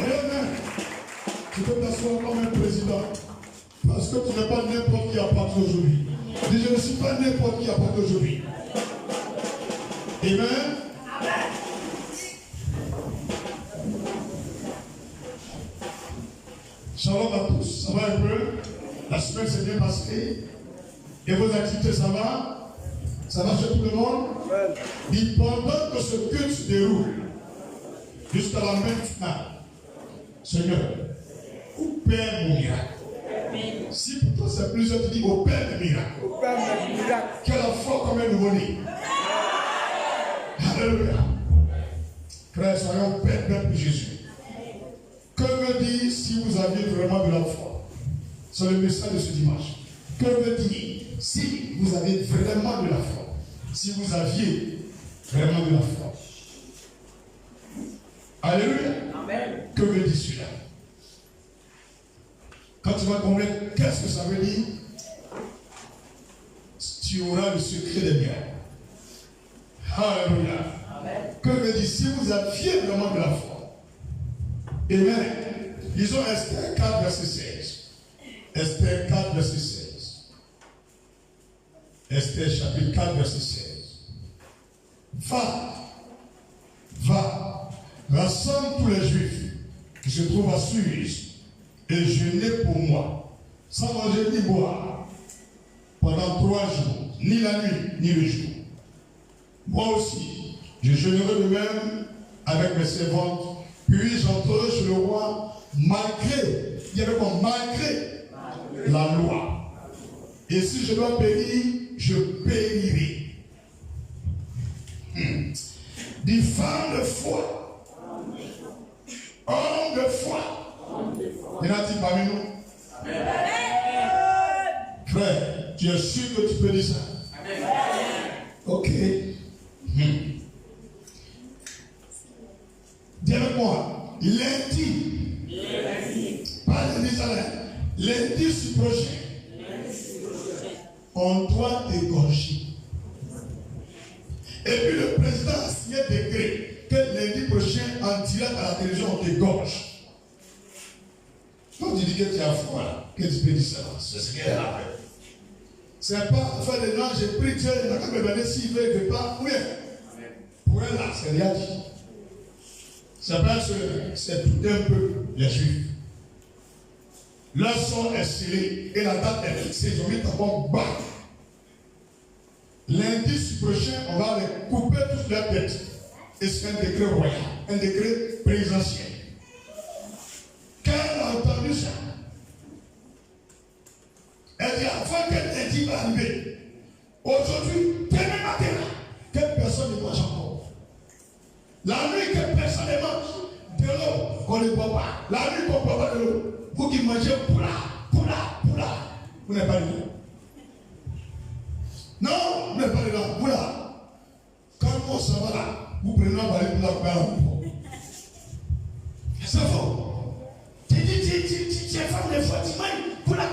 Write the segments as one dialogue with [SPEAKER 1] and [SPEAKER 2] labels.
[SPEAKER 1] Amen. Tu peux t'asseoir comme un président. Parce que tu n'es pas n'importe qui à partir d'aujourd'hui. Dis, je ne suis pas n'importe qui à partir d'aujourd'hui. Amen. Shalom à tous. Ça va un peu? La semaine s'est bien passée. Et vos activités, ça va? Ça va chez tout le monde? Dis, pendant que ce culte se déroule, jusqu'à la même finale, Seigneur, opère mon miracle. Si pour toi c'est plusieurs, tu dis opère le miracle. Que la foi comme un nouveau-né. Alléluia. Frère, soyons pères pour Jésus. Que veut dire si vous aviez vraiment de la foi? C'est le message de ce dimanche. Que veut dire si vous avez vraiment de la foi? Si vous aviez vraiment de la foi. Alléluia. Amen. Que veut dire cela? Quand tu vas comprendre qu'est-ce que ça veut dire, tu auras le secret des miracles. Alléluia. Amen. Que veut dire si vous aviez vraiment de la foi? Amen. Lisons Esther 4, verset 16. Esther 4, verset 16. Esther chapitre 4, verset 16. Va, rassemble tous les Juifs qui se trouvent à Suse et jeûnez pour moi, sans manger ni boire, pendant 3 jours, ni la nuit, ni le jour. Moi aussi, je jeûnerai de même avec mes servantes, puis j'entrerai chez le roi, malgré la loi. Et si je dois périr, je périrai. Des femmes de foi, hommes de foi. Il y en a-t-il parmi nous? Amen. Frère, tu es sûr que tu peux dire ça? Amen. Ok. Dis avec moi, lundi, pas lundi, lundi prochain, on doit égorger. Et puis le président a signé un décret que lundi prochain, en direct à la télévision, on t'égorge. Quand tu dis que tu as foi, que tu peux dire ça, c'est ce qu'elle a fait. C'est pas faire des noms, j'ai pris Dieu, il n'a qu'à me donner s'il veut, il ne veut pas. Oui. Pour elle, là, c'est rien dit. C'est pas c'est tout un peu les Juifs. Leur son est scellé et la date est fixée. Ils ont mis ta bombe bas. Lundi prochain, on va les couper toute leur tête. Et c'est un décret royal, un décret présidentiel. Quand elle a entendu ça, elle dit avant que lundi va arriver, aujourd'hui, demain matin, que personne ne mange encore. La nuit, que personne ne mange de l'eau, qu'on ne boit pas. La nuit, qu'on ne boit pas de l'eau. Vous qui mangez poula, vous n'êtes pas dedans. Non, vous n'êtes pas dedans. Poula. Quand on s'en va là, vous prenez un balai pour la faire. C'est faux. Tu es femme de foi, tu manges poula.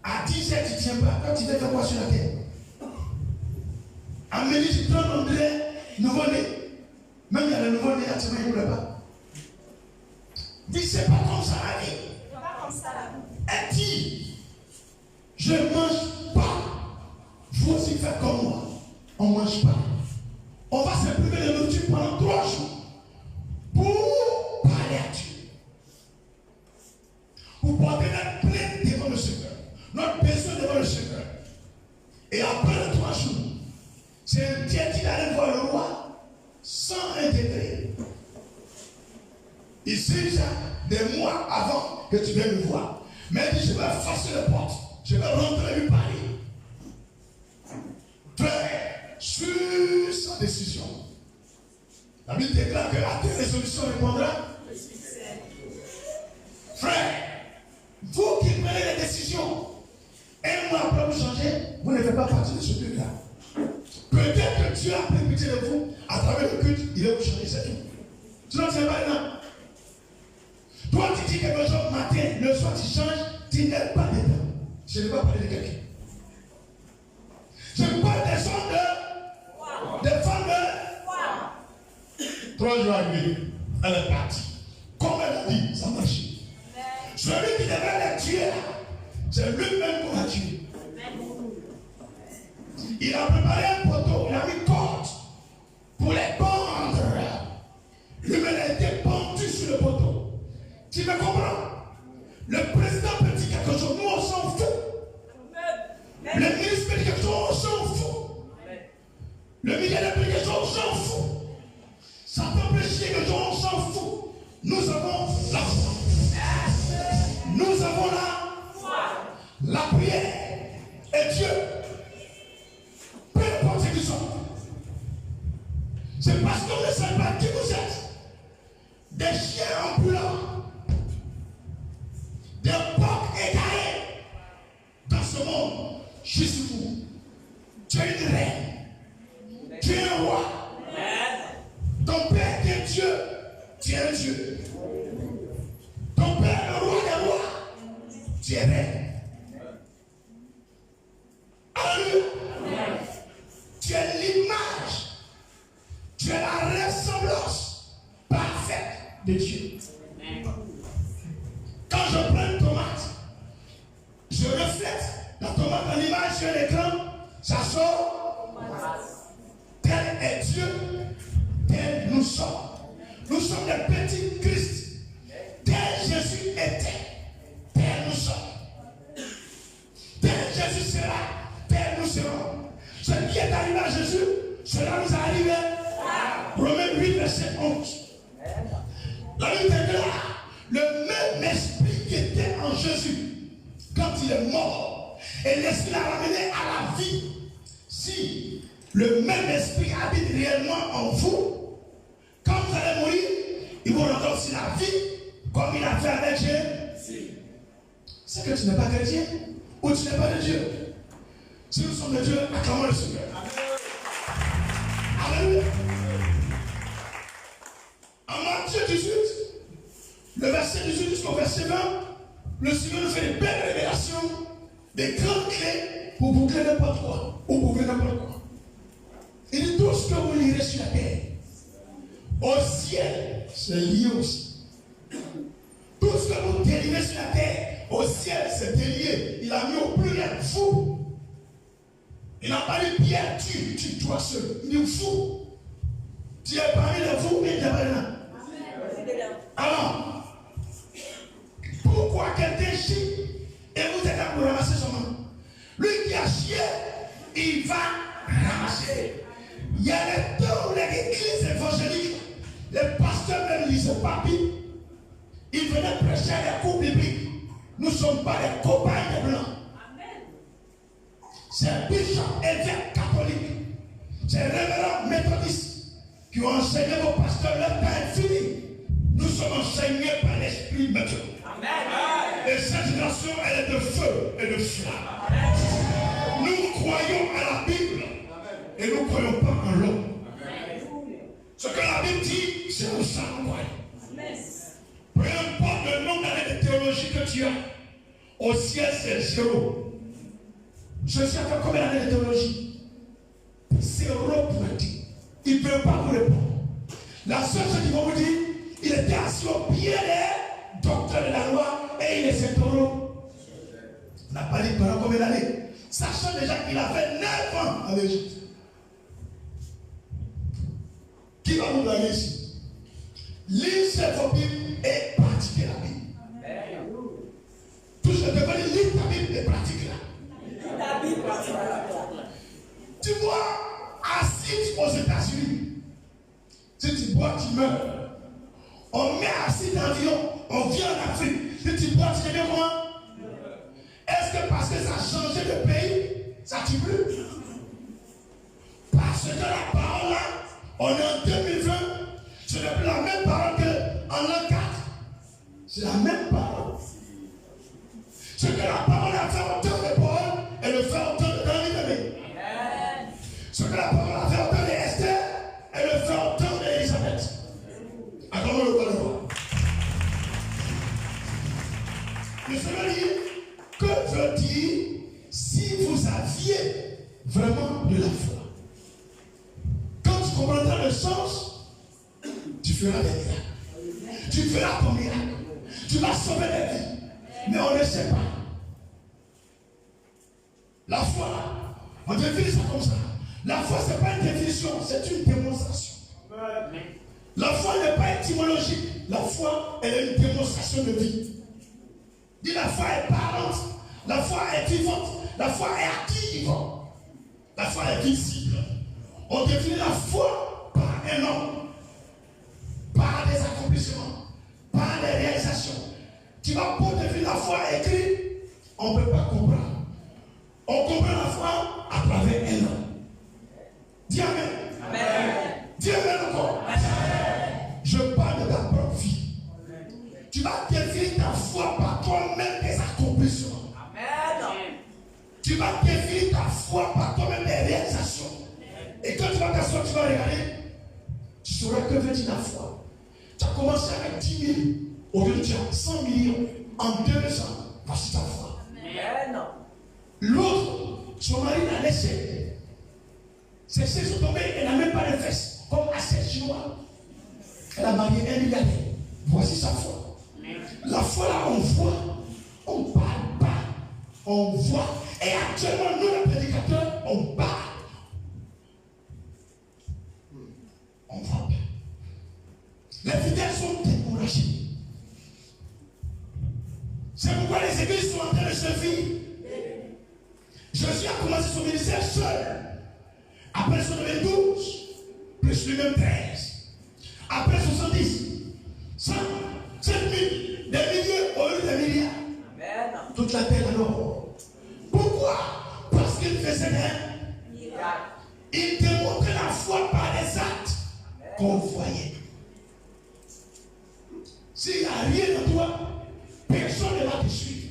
[SPEAKER 1] À 10 heures, tu ne tiens pas. Quand tu fais quoi sur la terre? À midi, tu prends ton nouveau-né. Même il y a le nouveau-né, tu ne manges pas. Dis, c'est pas comme ça, allez. C'est pas comme ça. Elle dit, je ne mange pas. Vous aussi faites comme moi. On ne mange pas. On va se priver de nourriture pendant 3 jours. Pour parler à Dieu. Pour porter notre plainte devant le Seigneur. Notre besoin devant le Seigneur. Et après les 3 jours, c'est un dieu d'aller voir le roi sans un décret. Il sait ça des mois avant que tu viennes me voir. Mais il dit, je vais forcer les portes. Je vais rentrer lui parler. Frère, sur sa décision. La Bible déclare que à tes résolutions répondra. Frère, vous qui prenez les décisions, un mois après vous changer, vous ne faites pas partie de ce truc-là. Peut-être que Dieu a pris pitié de vous, à travers le culte, il va vous changer, c'est tout. Tu n'en sais pas, non? Toi, tu dis quelque chose matin, le soir tu changes, tu n'es pas dedans. Je ne vais pas parler de quelqu'un. Je parle des hommes des femmes 3 jours arrivés, elle est partie. Comme elle a dit, ça marche. Celui qui devait les tuer, c'est lui-même qu'on a tué. Il a préparé un poteau, il a mis corde pour les pendre. Lui-même a été pendu sur le poteau. Tu me comprends? Le président peut dire quelque chose, nous on s'en fout. Le ministre peut dire quelque chose, on s'en fout. Le milliardaire peut dire quelque chose, on s'en fout. Satan peut chier quelque chose, on s'en fout. Nous avons la foi. Nous avons la prière. Et Dieu, peu importe ce qu'ils sont, c'est parce qu'on ne sait pas qui vous êtes. Des chiens ambulants, des porcs égarés dans ce monde, juste vous. Tu es une reine, tu es un roi. Ton père est Dieu, tu es un Dieu. Ton père est le roi des rois, tu es reine. Alléluia. Tu es l'image, tu es la ressemblance parfaite de Dieu. Quand je prends une tomate, je reflète la tomate en image sur l'écran, ça sort. Tel est Dieu, tel nous sommes. Nous sommes des petits Christ. Tel Jésus était, tel nous sommes. Tel Jésus sera, tel nous serons. Ce qui est arrivé à Jésus, cela nous est arrivé. Romains 8, verset 11. La Bible déclare, le même esprit qui était en Jésus, quand il est mort, et l'esprit l'a ramené à la vie. Si le même esprit habite réellement en vous, quand vous allez mourir, il vous rendra aussi la vie, comme il a fait avec Jésus. C'est que tu n'es pas chrétien, ou tu n'es pas de Dieu. Si nous sommes de Dieu, acclamons le Seigneur. Alléluia. En Matthieu 18, le verset 18 jusqu'au verset 20, le Seigneur nous fait des belles révélations, des grandes clés pour boucler n'importe quoi, ou pour ouvrir n'importe quoi. Il dit tout ce que vous lirez sur la terre, au ciel, c'est lié aussi. Tout ce que vous délivrez sur la terre, au ciel, c'est délié. Il a mis au pluriel vous. Il n'a pas dit Pierre, tu toi seul. Il dit vous. Tu es parmi les vous, mais tu es pas là. Alors, pourquoi quelqu'un chie et vous êtes là pour ramasser son nom? Lui qui a chié, il va ramasser. Il y a des temps où les églises évangéliques, les pasteurs même lisaient pas Bible. Ils venaient prêcher des cours bibliques. Nous ne sommes pas des copains des blancs. C'est bishop, évêque catholique, c'est révérend méthodiste qui ont enseigné vos pasteurs, leur temps est fini. Nous sommes enseignés par l'Esprit de Dieu. Et cette génération, elle est de feu et de flamme. Nous croyons à la Bible et nous ne croyons pas en l'homme. Ce que la Bible dit, c'est au sang croyant. Peu importe le nombre d'années de théologie que tu as, au ciel c'est zéro. Je sais pas combien d'années de théologie. Zéro pour dire. Il ne peut pas vous répondre. La seule chose qu'ils vont vous dire, il était assis au pied des docteurs de la loi et il est taureau. On n'a pas dit pendant combien d'années. Sachant déjà qu'il a fait 9 ans en Égypte. Qui va vous blaguer ici? Lisez vos Bibles et pratiquez la Bible. Tout ce que je veux dire, lis ta Bible et pratique-la. Tu vois, assis aux États-Unis, si tu bois, tu meurs. On met assis dans l'avion, on vient en Afrique. Si tu bois, tu deviens comment? Est-ce que parce que ça a changé de pays, ça tue plus? Parce que la parole là, on est en 2020, ce n'est plus la même parole qu'en l'an 4. C'est la même parole. Ce que la parole a fait au temps de Paul, elle le fait au temps de David. Ce que la parole a fait au temps d'Esther, elle le fait au temps d'Élisabeth. Acclamons le roi de roi. Le Seigneur dit, que veut dire si vous aviez vraiment de la foi? Quand tu comprendras le sens, tu feras des miracles. Tu feras ton miracle. Tu vas sauver des vies. Mais on ne sait pas. La foi, on définit ça comme ça. La foi, ce n'est pas une définition, c'est une démonstration. La foi n'est pas étymologique. La foi, elle est une démonstration de vie. Dis, la foi est parlante. La foi est vivante. La foi est active. La foi est visible. On définit la foi par un homme, par des accomplissements, par des réalisations. Tu vas pour définir la foi écrite, on ne peut pas comprendre. On comprend la foi à travers un homme. Dis Amen. Amen. Dis Amen encore. Amen. Je parle de ta propre vie. Tu vas définir ta foi par toi-même des accomplissements. Amen. Tu vas définir ta foi par toi-même des réalisations. Et quand tu vas t'asseoir, tu vas regarder, tu sauras que veut dire la foi. Tu as commencé avec 10 000, aujourd'hui tu as 100 millions en 2 ans. Voici ta foi. Amen. L'autre, son mari l'a laissé. Ses seins sont tombés, elle n'a même pas de fesses, comme à cette chinois. Elle a marié un milliardaire. Voici sa foi. La foi là, on voit, on parle pas, on voit. Et actuellement, nous les prédicateurs, on parle. On ne voit pas. Les fidèles sont découragés. C'est pourquoi les églises sont en train de se vivre. Jésus a commencé son ministère seul. Après son 12, plus lui-même 13. Après 70, 100, 7 000, des milliers au lieu des milliards. Amen. Toute la terre alors. Pourquoi? Parce qu'il faisait des miracles. Il démontrait la foi par les actes qu'on voyait. S'il n'y a rien en toi, personne ne va te suivre.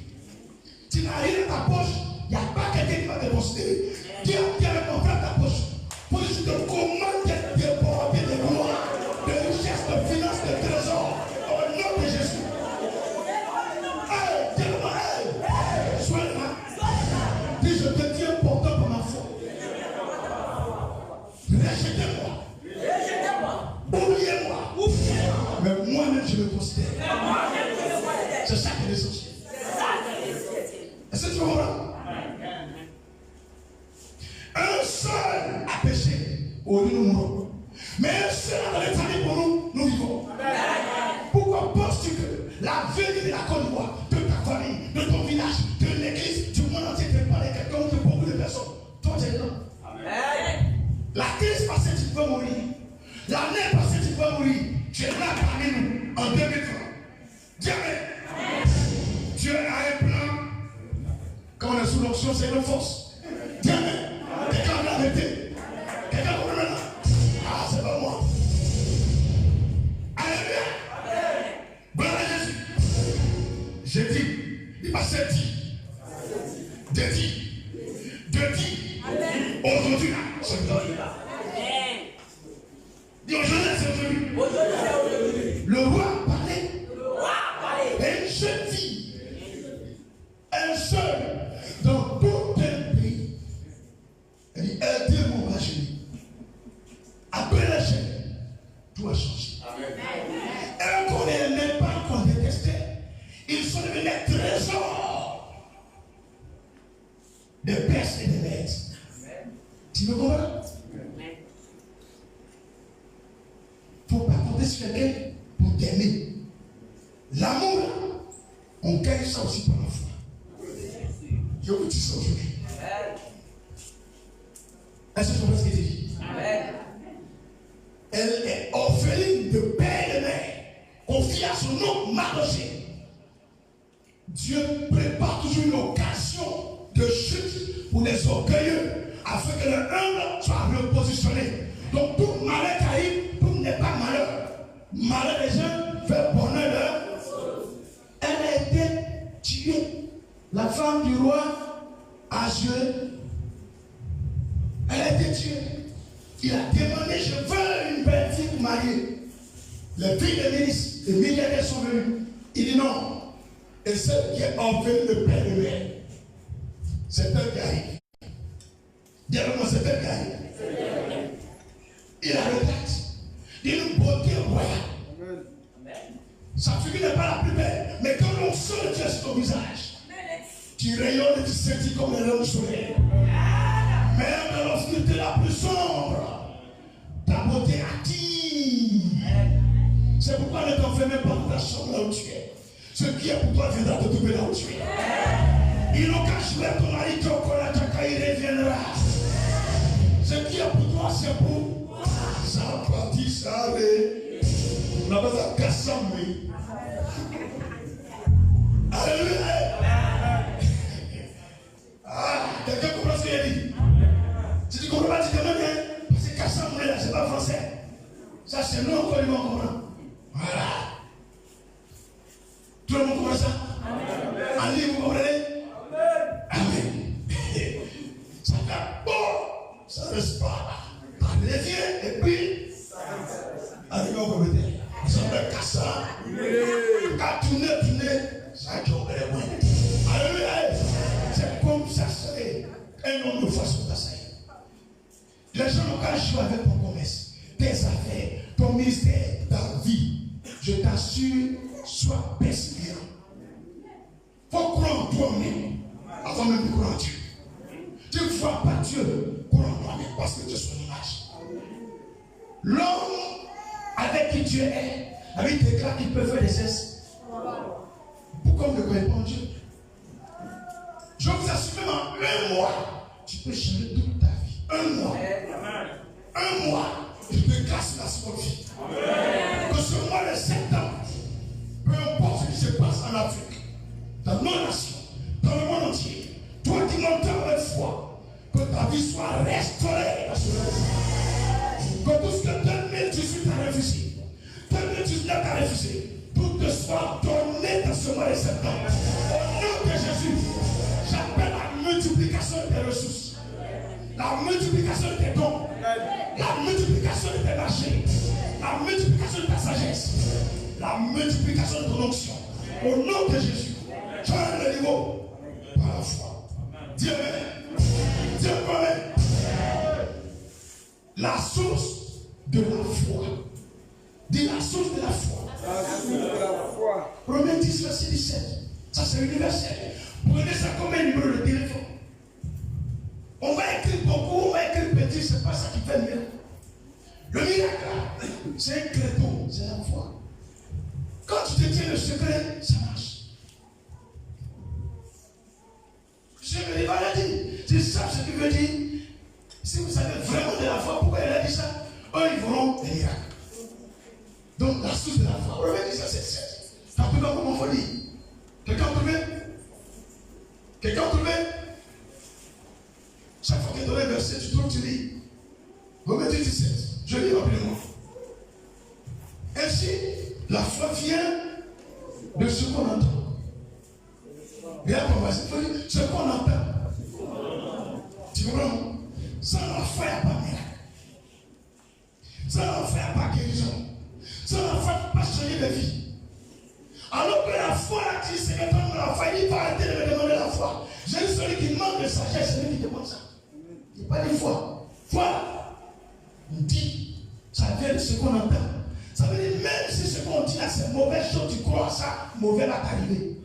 [SPEAKER 1] Tu n'as rien dans ta poche, il n'y a pas quelqu'un qui va te considérer. Dieu a montré ta poche. Pour dire que comment déborder de gloire, de richesse, de finance, de trésor, au nom de Jésus. Hey, dis-le-moi, sois là. Dis, je te tiens porteur pour ma foi. Rejetez-moi. Oubliez-moi. Mais moi-même, je me considère. C'est ça qui est essentiel. Est-ce que tu comprends? Un seul a péché, au lieu de nous. Mais un seul a dans les familles pour nous, nous vivons. Pourquoi penses-tu que la venue de la Côte d'Ivoire, de ta famille, de ton village, de l'église, du monde entier te parle de quelqu'un de beaucoup de personnes? Toi, tu es là. La crise passée, tu peux mourir. L'année passée, tu peux mourir. Tu es là parmi nous, en 2020. Dis Amen. Dieu a un plan. Quand on est sous l'onction, c'est une force. Dis Amen. Quelqu'un l'a arrêté. Quelqu'un comprend maintenant. Ah, c'est pas moi. Alléluia. Gloire à Jésus. J'ai dit, il m'a dit. De dit. Aujourd'hui là, c'est aujourd'hui là. Dis aujourd'hui, c'est aujourd'hui. Le roi parlait. Et je dis, un seul dans tout un pays. Elle dit, aidez-moi ma chérie. Après la chaîne, tout a changé. Et qu'on n'aimait pas, qu'on détestait, ils sont devenus des trésors de Perse et de Mèdes. Tu me comprends? Il ne faut pas compter sur quelqu'un pour t'aimer. L'amour, on gagne ça aussi par la foi. Je vous dis ça aujourd'hui. Est-ce que tu comprends ce que je dis? Elle est orpheline de père et de mère. Confie à son nom Mardochée. Dieu prépare toujours une occasion de chute pour les orgueilleux, afin que le humble soit repositionné. Donc tout malheur qui arrive, tout n'est pas malheur. Malheur des gens fait bonheur de. Elle a été tuée. La femme du roi Ahasuérus. Elle a été tuée. Il a demandé, je veux une belle fille pour marier. Les filles des ministres, les milliardaires sont venus. Il dit non. Et celle qui est orpheline de père et de mère, c'est elle qui arrive. Dis-moi, c'est elle qui arrive. Il a le texte d'une beauté royale. Sa figure n'est pas la plus belle, mais quand l'onction de Dieu sur ton visage, tu rayonnes et tu sentis comme les rayons du soleil. Même dans l'obscurité la plus sombre, ta beauté attire. C'est pourquoi ne t'enferme pas dans ta chambre là où tu es. Ce qui est pour toi viendra te trouver là où tu es. Il n'a qu'à jouer ton mari, ton collègue, il reviendra. Ce qui est pour toi, c'est pour ça partit, ça allait. On appelle ça Kassamé. Alléluia. Ah, quelqu'un comprend ce qu'il a dit? Si tu ne comprends pas, tu te demandes, parce que Kassamé là, c'est pas français. Ça, c'est nous encore, ils vont comprendre. Voilà. Tout le monde comprend ça? En ligne, vous comprenez? Amen. Ça fait bon, ça ne reste pas. Ça revient et puis, avec mon comité, ça fait cassa. Quand tourner, ça tombe les moyens. Alléluia. C'est comme ça serait un homme de façon d'assaillir. Les gens n'ont qu'à jouer avec ton commerce, tes affaires, ton ministère, ta vie. Je t'assure, sois persévérant. Il faut croire en toi-même avant même de croire en Dieu. Tu ne vois pas Dieu, crois en toi-même parce que tu es son image. L'homme avec qui Dieu est, avec déclare qu'il peut faire des cesses. Pourquoi on ne connaît pas en Dieu? Je vous assure, même en un mois, tu peux changer toute ta vie. Un mois. Un mois, il te casse la seconde vie. Que ce mois de septembre, peu importe ce qui se passe en Afrique, dans nos nations, dans le monde entier, toi qui m'entends avec foi, que ta vie soit restaurée. Que tout ce que 2018 a refusé, 2019 a refusé, tout te soit donné dans ce mois de septembre. Au nom de Jésus, j'appelle la multiplication de tes ressources, la multiplication de tes dons, la multiplication de tes marchés, la multiplication de ta sagesse, la multiplication de ton onction. Au nom de Jésus, change le niveau par la foi. Dieu m'aime. Dieu m'aime. La source de la foi. Dis la source de la foi.
[SPEAKER 2] La source de la foi.
[SPEAKER 1] Romains 10, verset 17. Ça c'est universel. Prenez ça comme un numéro de téléphone. On va écrire beaucoup, on va écrire petit, c'est pas ça qui fait le miracle. Le miracle, c'est un créton, c'est la foi. Quand tu détiens le secret, ça marche. Je me dis, voilà, tu sais ce qu'il veut dire. Si vous avez vraiment de la foi, pourquoi il a dit ça? Eux, ils feront des miracles. Donc, la source de la foi. Romains 10, verset 17. Ça peut pas comment on faut dire. Quelqu'un a trouvé? Quelqu'un a trouvé? Chaque fois qu'il y a un verset, tu trouves, tu lis. Romains 10, 17. Je lis rapidement. Ainsi, la foi vient de ce qu'on entend. Regarde comment c'est. Ce qu'on entend. Tu comprends? Sans la foi, il n'y a pas de miracle. Sans la foi, il n'y a pas de guérison. Sans la foi, il ne peut pas changer de vie. Alors que la foi, là, tu sais que quand la foi, il va arrêter de me demander la foi. J'ai celui qui manque de sagesse, celui qui demande ça. Il n'y a pas de foi. Foi, on dit, ça vient de ce qu'on entend. Ça veut dire, même si ce qu'on dit là, c'est mauvaise chose, tu crois à ça, mauvais va t'arriver.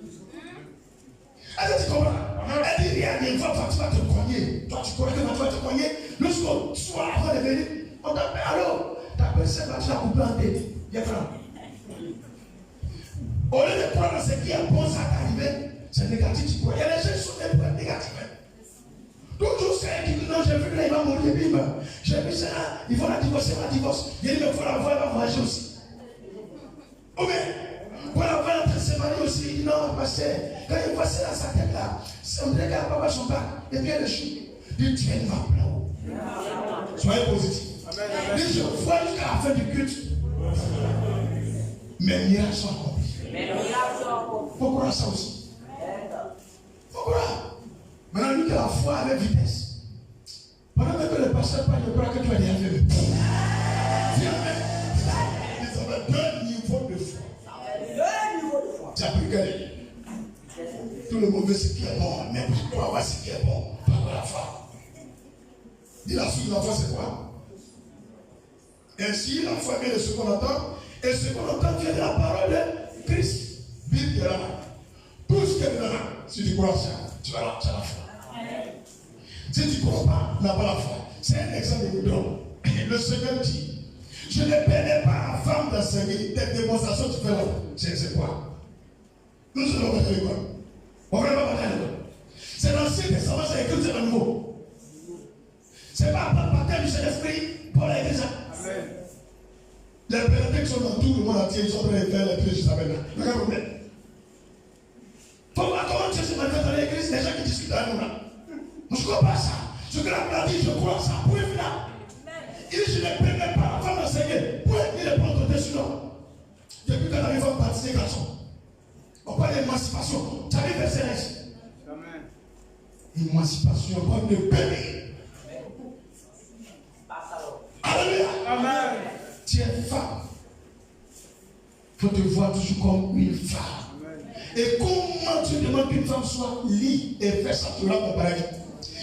[SPEAKER 1] Est-ce que tu comprends? Elle dit rien, une fois, tu vas te cogner. Toi, tu crois que tu vas te cogner. Lorsqu'on soit avant de venir, on t'appelle, allô, t'appelles ça, tu vas couper en tête. Il y a pas. Au lieu de croire dans ce qui est bon, ça t'arrive, c'est négatif, tu crois. Il y a des gens qui sont des points négatifs. Toujours c'est qui dit non, j'ai vu que là, il va mourir, puis il meurt. J'ai vu ça, il faut la divorcer, il va divorcer. Il dit, mais il faut la voir, il va voyager aussi. Ou bien, pour la voir en train de se marier aussi, il dit non, parce que quand il voit ça dans sa tête là, c'est un gars qui va son bac, et puis elle le chute. Il dit, tu es une femme là-haut. Soyez positif. Il dit, je vois jusqu'à la fin du culte. Mes miracles sont accomplis. Il faut croire ça aussi. Il faut croire. Maintenant, lui qui a la foi avec vitesse. Pendant même que le pasteur parle, je crois que tu as déjà fait. Viens, ils avaient deux niveaux de foi. Tu as pris quel? Tout le monde veut ce qui est bon, mais pour avoir ce qui est bon, pas la foi. Dis la suite de la foi, c'est quoi? Ainsi, la foi vient de ce qu'on entend, et ce qu'on entend vient de la parole Christ vit de la main. Tout ce qui est de la main, si tu crois ça, tu as la foi. Si tu ne crois pas, tu n'as pas la foi. C'est un exemple que nous donnons. Le Seigneur dit, je ne permets pas à femme d'enseigner des démonstrations tu fais là. C'est quoi? Nous ne sommes pas à l'école. On ne va pas à l'école. C'est l'Ancien Testament, c'est écrit, c'est le Nouveau. C'est pas par baptême du Saint-Esprit pour l'église. Les pénétrés qui sont dans tout le monde entier, ils sont en train de faire les pieds jusqu'à maintenant. Il n'y a pas de problème. Il faut voir comment Dieu se manifeste dans l'église, les gens qui discutent avec nous là. Je ne crois pas ça. Ce que la Bible a dit, je crois ça. Point final. Il dit, je ne permets pas à la femme d'enseigner. Point, il est prendre au-dessus d'homme. Depuis qu'on arrive à baptiser garçon. On parle d'émancipation. Tu arrives verset 1. Amen. Émancipation, on parle de bébé. Alléluia. Amen. Tu es femme. Il faut te voir toujours comme une femme. Amen. Et comment tu demandes qu'une femme soit libre et fait ça, tu l'as préparé.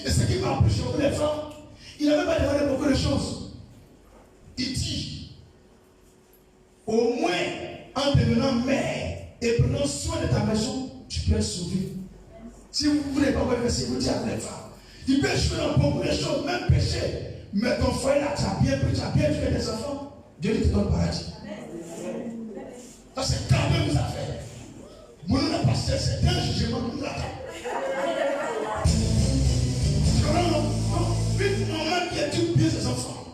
[SPEAKER 1] Et ce qui m'a empêché pour les femmes, il n'a même pas demandé beaucoup de choses. Il dit, au moins en devenant mère et prenant soin de ta maison, tu peux être sauvé. Si vous ne voulez pas voir le verset, vous dites à les femmes, tu peux échouer dans beaucoup de choses, même péché. Mais ton foyer là, tu as bien pris, tu as bien fait des enfants, Dieu te donne le paradis. Ça, c'est quand même nous a fait. Nous n'avons pas cessé, c'est un jugement que nous attend. Tu comprends, non? Une maman qui éduque bien ses enfants.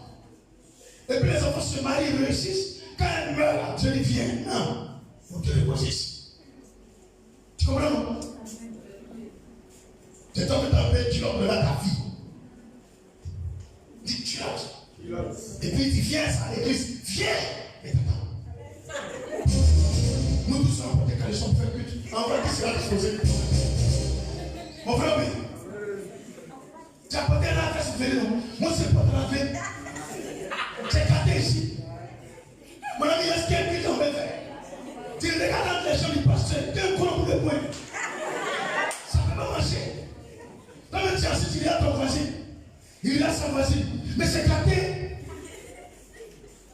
[SPEAKER 1] Et puis les enfants se marient, réussissent. Quand elle meurt, Dieu lui vient. Non, on te repose ici. Tu comprends, non? Tu es en train d'appeler, tu leur donnes ta vie. Dis, tu l'as. Et puis il dit, viens à l'église, viens. Et t'attends. Nous tous sommes portés quand ils sont faits culte. En vrai, qui sera disposé? Mon frère, oui. Tu as porté la fête, c'est non? Moi, c'est porté la fête. J'ai gardé ici. Mon ami, est-ce qu'il y a quelqu'un qui en veut faire? Tu regardes les gens du pasteur, tu as un courant pour le point. Ça ne peut pas marcher. Quand même, tu as assis, tu regardes ton voisin. Il a sa voisine. Mais c'est gâté.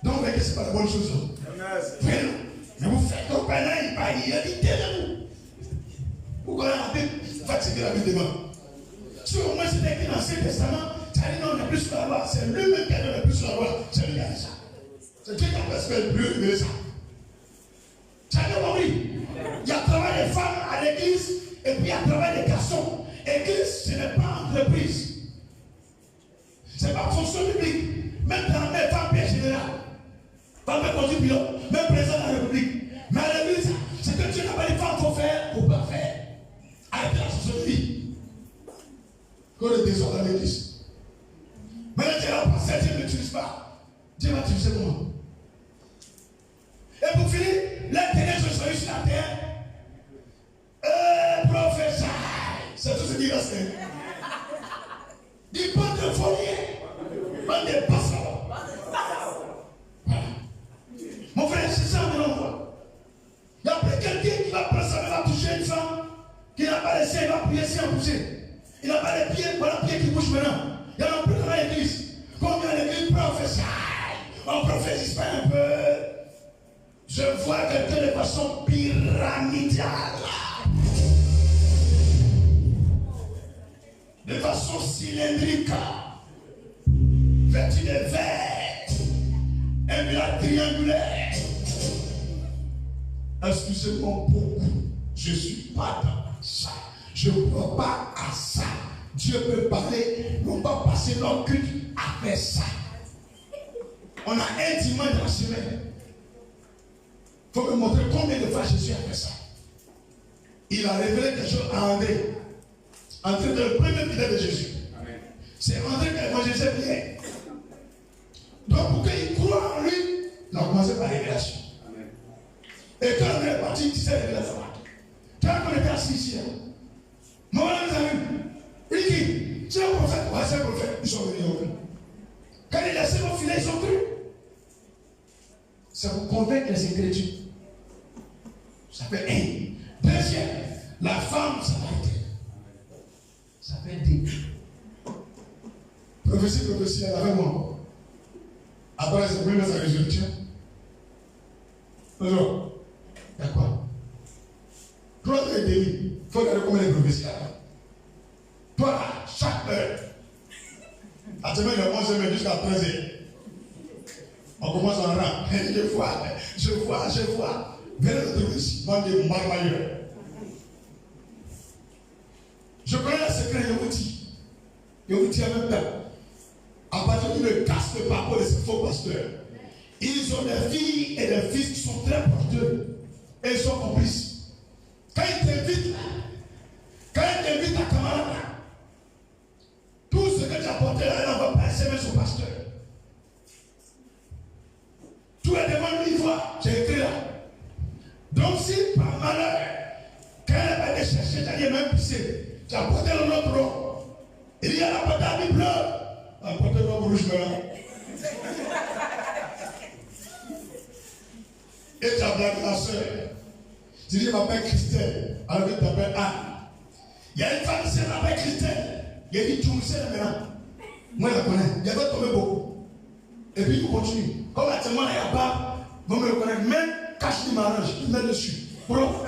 [SPEAKER 1] Donc, ce n'est pas la bonne chose. Vraiment. Mais vous faites comme pendant il a dit de vous. Pourquoi la Bible fatiguer la Bible demain? Si au moins c'était écrit dans l'Ancien Testament, tu as dit non, on n'est plus sur la loi. C'est lui-même qui a dit on n'est plus sur la loi. C'est lui qui a dit ça. C'est Dieu qui a fait plus révéler ça. Tu as bien compris? Il y a le travail des femmes à l'église et puis il y a le travail des garçons. Église, ce n'est pas entreprise. Ce n'est pas fonction publique. Même dans les femmes bien générales. Pas même conduit pilote, même président de la République. Mais à l'église, c'est que Dieu n'a pas dit qu'il faut faire ou pas faire. Avec la fonction de vie. Qu'on le désordre dans l'église. Maintenant, Dieu n'a pas Dieu ne l'utilise pas. Dieu va utiliser comment? Et pour finir, les ténèbres sont sur la terre. Professeur, c'est tout ce qui reste. Il parle de folie, pas de passants. Voilà. Mon frère, c'est ça que l'on voit. Il y a plus quelqu'un qui va prendre ça, va toucher une femme, qui n'a pas les seins, il va prier sans bouger. Il n'a pas les pieds, voilà les pieds qui bougent maintenant. Il y en a plus dans l'église. Combien l'église prophétie? On ne prophétise pas un peu. Je vois quelqu'un de façon pyramidale. De façon cylindrique. Vêtu de verre. Un village triangulaire. Excusez-moi beaucoup. Je ne suis pas dans ça. Je ne crois pas à ça. Dieu peut parler, non pas passer notre culte à faire ça. On a un dimanche dans la semaine. Il faut me montrer combien de fois Jésus a fait ça. Il a révélé quelque chose à André. André, le premier fidèle de Jésus. Amen. C'est André qui a évangélisé bien. Donc pour qu'il croit en lui, il a commencé par la révélation. Amen. Et quand André est parti, il disait révélation. Quand on était assis ici, mon ami, il dit, tu es un prophète, ouais, c'est un prophète, ils sont venus au cru. Quand il a laissé mon filet, ils ont cru. Ça vous convainc les Écritures. Ça fait un. Deuxième, la femme, ça va être. Ça fait deux. Prophétie, elle avait moi. Après, c'est premier sa résurrection. Bonjour. D'accord. 3 heures et demie. Il faut regarder combien de prophéties là. Toi là, chaque heure. Actuellement, il est 11h jusqu'à 13h. On commence en rang. Je vois. Venez de trouver ici. Moi, je suis marmailleur. Je connais le secret, je vous dis. Je vous dis en même temps. À partir du ne casse le parcours de ces faux pasteurs. Ils ont des filles et des fils qui sont très porteux. Et ils sont complices. Quand ils t'invitent à camarade, tout ce que tu as porté là, on va pas s'aimer son pasteur. Tout est devant lui, voit. J'ai écrit là. Donc si par malheur, quand elle va aller chercher, tu as même pissé, tu as porté le autre robe. Il y a la portable bleue. La portable rouge maintenant. Et tu as blagué la soeur. Tu dis, je m'appelle Christelle, alors que tu t'appelles Anne. Il y a une femme qui s'appelle Christelle. Il y a dit, tu me sais maintenant. Moi, je la connais. Il y avait tombé beaucoup. Et puis, il continue. Comme actuellement, il y a pas, vous me le connaissez. Même cache du m'arrange, il met dessus. Bro.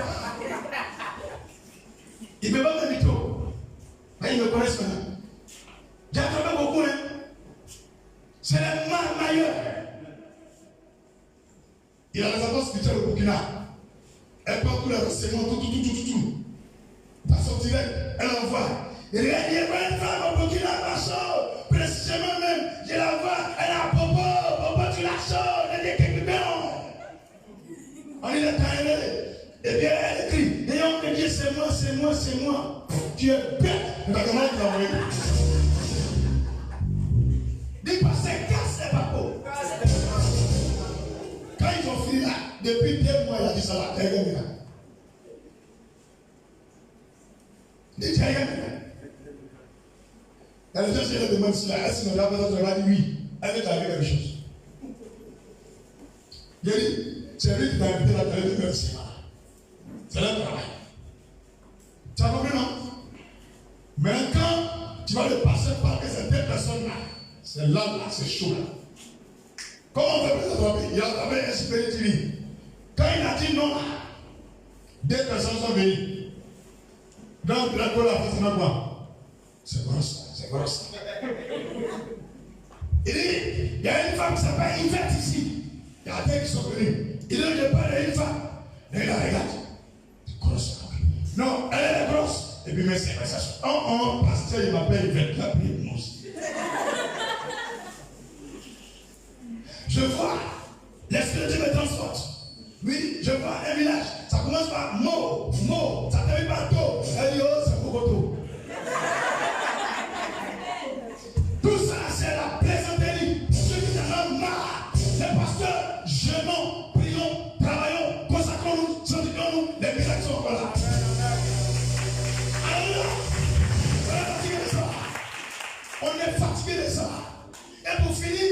[SPEAKER 1] Il ne peut pas me micro. Mais ils me connaissent maintenant. J'ai tombé beaucoup, hein. C'est les marmailleurs. Il a les avances spirituelles au Burkina. Elle prend tous les renseignements, tout. Elle sortirait, elle envoie. Il y a une femme au Burkina Faso, précisément même, je la vois, elle a Popo, tu la sors, elle dit quelque chose. On est là, et bien elle écrit, et on me dit c'est moi. Tu es bête. Mais comment tu l'as envoyé? Dis pas, c'est casse les papos. Quand ils ont fini là, depuis 2 mois, il a dit ça là, il y a des gens qui me demandent si la S me l'a dit oui. Elle veut t'arriver quelque chose. Il a dit, c'est lui qui t'a invité à la de merci. C'est leur travail. Tu as compris, non? Mais quand tu vas le passer par ces 2 personnes-là, c'est là, c'est chaud là. Comment on fait pour ça? Il a travaillé un spirituel. Quand il a dit non, 2 personnes sont venues. Donc, la colle a fait quoi? C'est grosse. Il dit, il y a une femme qui s'appelle Yvette ici. Il y a 2 qui sont venus. Il dit, je parle d'une femme. Et il la regarde. C'est grosse. Non, elle est grosse. Et puis, mais c'est ça. Pasteur, il m'appelle Yvette. La prière de nous. Je vois, l'esprit de Dieu me transporte. Oui, je vois un village. Ça commence par mot. Ça termine par to. Elle dit, oh, c'est Kokoto. Tout ça, c'est la plaisanterie. Ceux qui en ont marre. Les pasteurs, jeûnons, prions, travaillons, consacrons-nous, sanctifions-nous. Les miracles sont encore là. Alléluia. On est fatigué de ça. On est fatigué de ça. Et pour finir,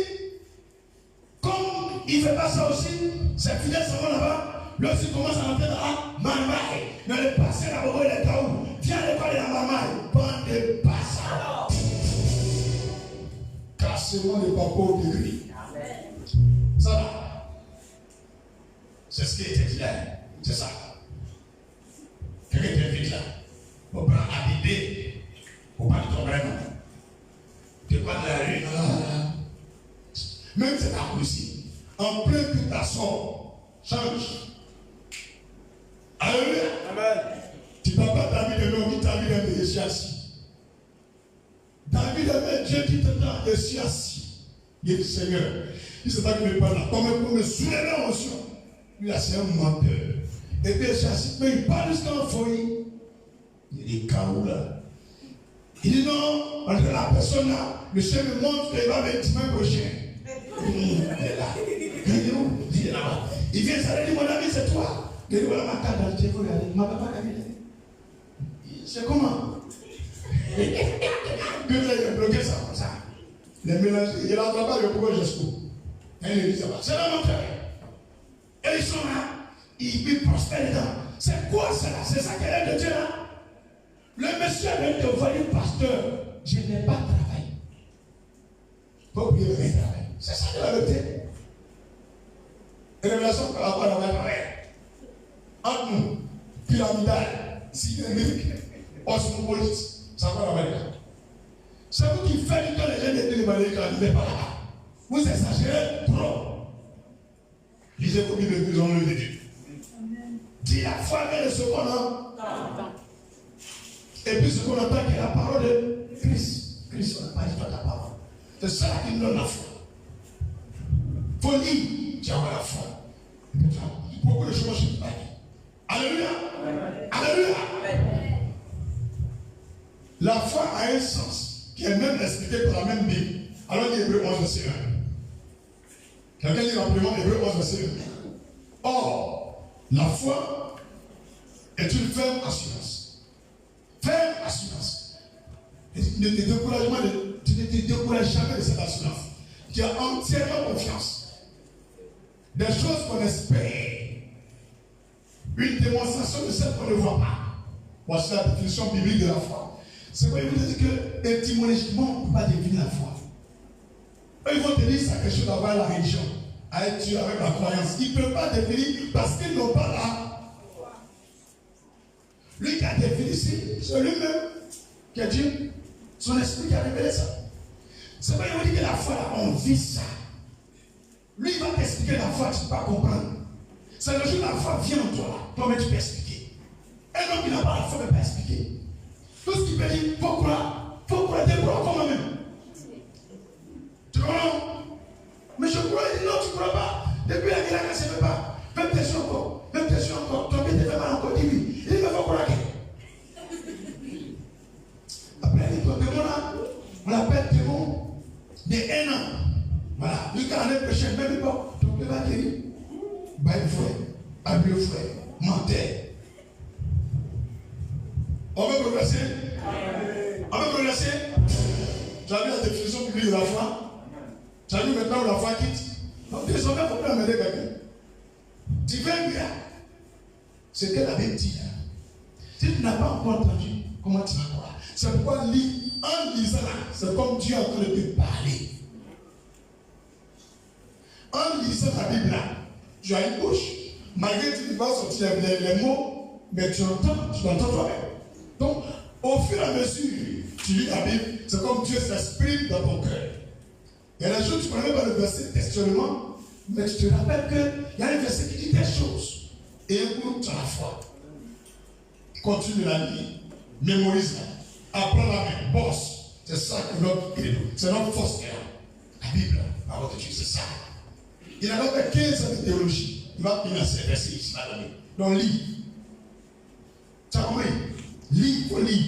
[SPEAKER 1] comme il ne fait pas ça aussi, ses fidèles s'en vont là-bas. Lui aussi commence à entrer dans la marmaille. Mais le passé là-bas, il est où? Viens à l'école de la marmaille. Bande de passants. Cassez-moi les papas de gris. Ça là. C'est ce qui était dit là. C'est ça. Quelqu'un t'invite là. Pour prendre à l'idée. Pour pas de ton vrai nom. Tu crois de la rue. Même c'est ta aussi. En plein que ta sort change. Alléluia. Amen. Tu ne vas pas ta vie de l'homme qui t'a vu de Dieu assis. David avait Dieu qui te tend, je suis assis. Il dit Seigneur, il ne sait pas que je parle là. Comme pour me soulever en motion. Lui là, c'est un menteur. Et puis je suis assis. Mais il parle jusqu'en folie. Il dit Kaoula. Il dit non, entre la personne là, le chef me montre qu'il va avec dimanche prochain. Il est là. Il est où? Il est là-bas. Il vient s'arrêter, mon ami, c'est toi. Il dit voilà ma carte d'identité, vous regardez. Ma papa a vu. C'est comment? Que vous avez bloqué ça comme ça. Les mélanges, il a travaillé le pouvoir jusqu'au. Et il dit ça va. C'est là mon frère. Et ils sont là. Ils prospèrent dedans. C'est quoi ça là? C'est ça qu'elle est de Dieu là? Le monsieur a dit que voyez pasteur, je n'ai pas de travail. Faut oublier le travail. C'est ça que la vérité. Et révélation par rapport à la travail. Entre nous, pyramidale, cylindrique, osmopolite. Ça va l'Amérique. C'est vous qui faites que les gens étaient les Américains, n'est pas là. Vous exagérez trop. Lisez vos Bibles plus en le de Dieu. Dis la foi avec ce qu'on entend. Et puis ce qu'on entend, qui est la parole de Christ. Christ, on n'a pas dit toi ta parole. C'est ça qui nous donne la foi. Il faut lire, tu as la foi. Beaucoup de choses je ne pas dire. Alléluia. Alléluia. La foi a un sens qui est même expliqué par la même Bible. Alors il y a Hébreu 11, verset 1. Quelqu'un dit rapidement Hébreu 11, verset 1. Or, la foi est une ferme assurance. Ferme assurance. Tu ne te décourages jamais de cette assurance. Tu as entièrement confiance. Des choses qu'on espère. Une démonstration de celle qu'on ne voit pas. Voici la définition biblique de la foi. C'est quoi? Ils vous disent que étymologiquement, on ne peut pas définir la foi. Eux, ils vont te dire ça quelque chose d'avoir la religion, à être Dieu avec la croyance. Ils ne peuvent pas définir parce qu'ils n'ont pas la foi. Lui qui a défini ici, c'est lui-même qui a dit, son esprit qui a révélé ça. C'est pas, ils vont dire que la foi, là, on vit ça. Lui, il va t'expliquer la foi, tu ne peux pas comprendre. C'est le jour où la foi vient en toi, toi-même tu peux expliquer. Un homme qui n'a pas la foi ne peut pas expliquer. Tout ce qu'il peut dire, il faut croire, décroire comme moi-même. Tu comprends? Mais je crois, il dit non, tu ne crois pas. Depuis la guerre, ça ne se fait pas. Même question encore, ton pied te fait mal encore, dis oui. Il dit, mais il faut croire. Après, il dit, toi, démon là, on l'appelle démon de 1 an. Voilà, lui, quand l'année prochaine, même pas, ton pied va guérir. Bail frère, abus frère, menteur. On veut progresser? On veut progresser? Tu as vu la définition biblique de la foi? Tu as vu maintenant où la foi quitte? Donc désormais, il ne faut plus amener quelqu'un. Tu veux un miracle. C'est ce qu'elle avait dit. Si tu n'as pas encore entendu, comment tu vas croire? C'est pourquoi en lisant là, c'est comme Dieu est en train de te parler. En lisant la Bible là, tu as une bouche. Malgré que tu ne vas pas sortir les mots, mais tu l'entends toi-même. Donc, au fur et à mesure, tu lis la Bible, c'est comme Dieu s'exprime dans ton cœur. Il y a des choses, tu ne connais même pas le verset textuellement, mais tu te rappelles qu'il y a un verset qui dit des choses. Et un coup, tu as la foi. Continue la lire, mémorise-la, apprends la main, bosse. C'est ça que notre credo, c'est notre force qui est là. La Bible, la parole de Dieu, c'est ça. Il a donc fait 15 ans de théologie. Il va finir ces versets ici, madame. Donc, lis. Tu as compris? Lis, il faut lire.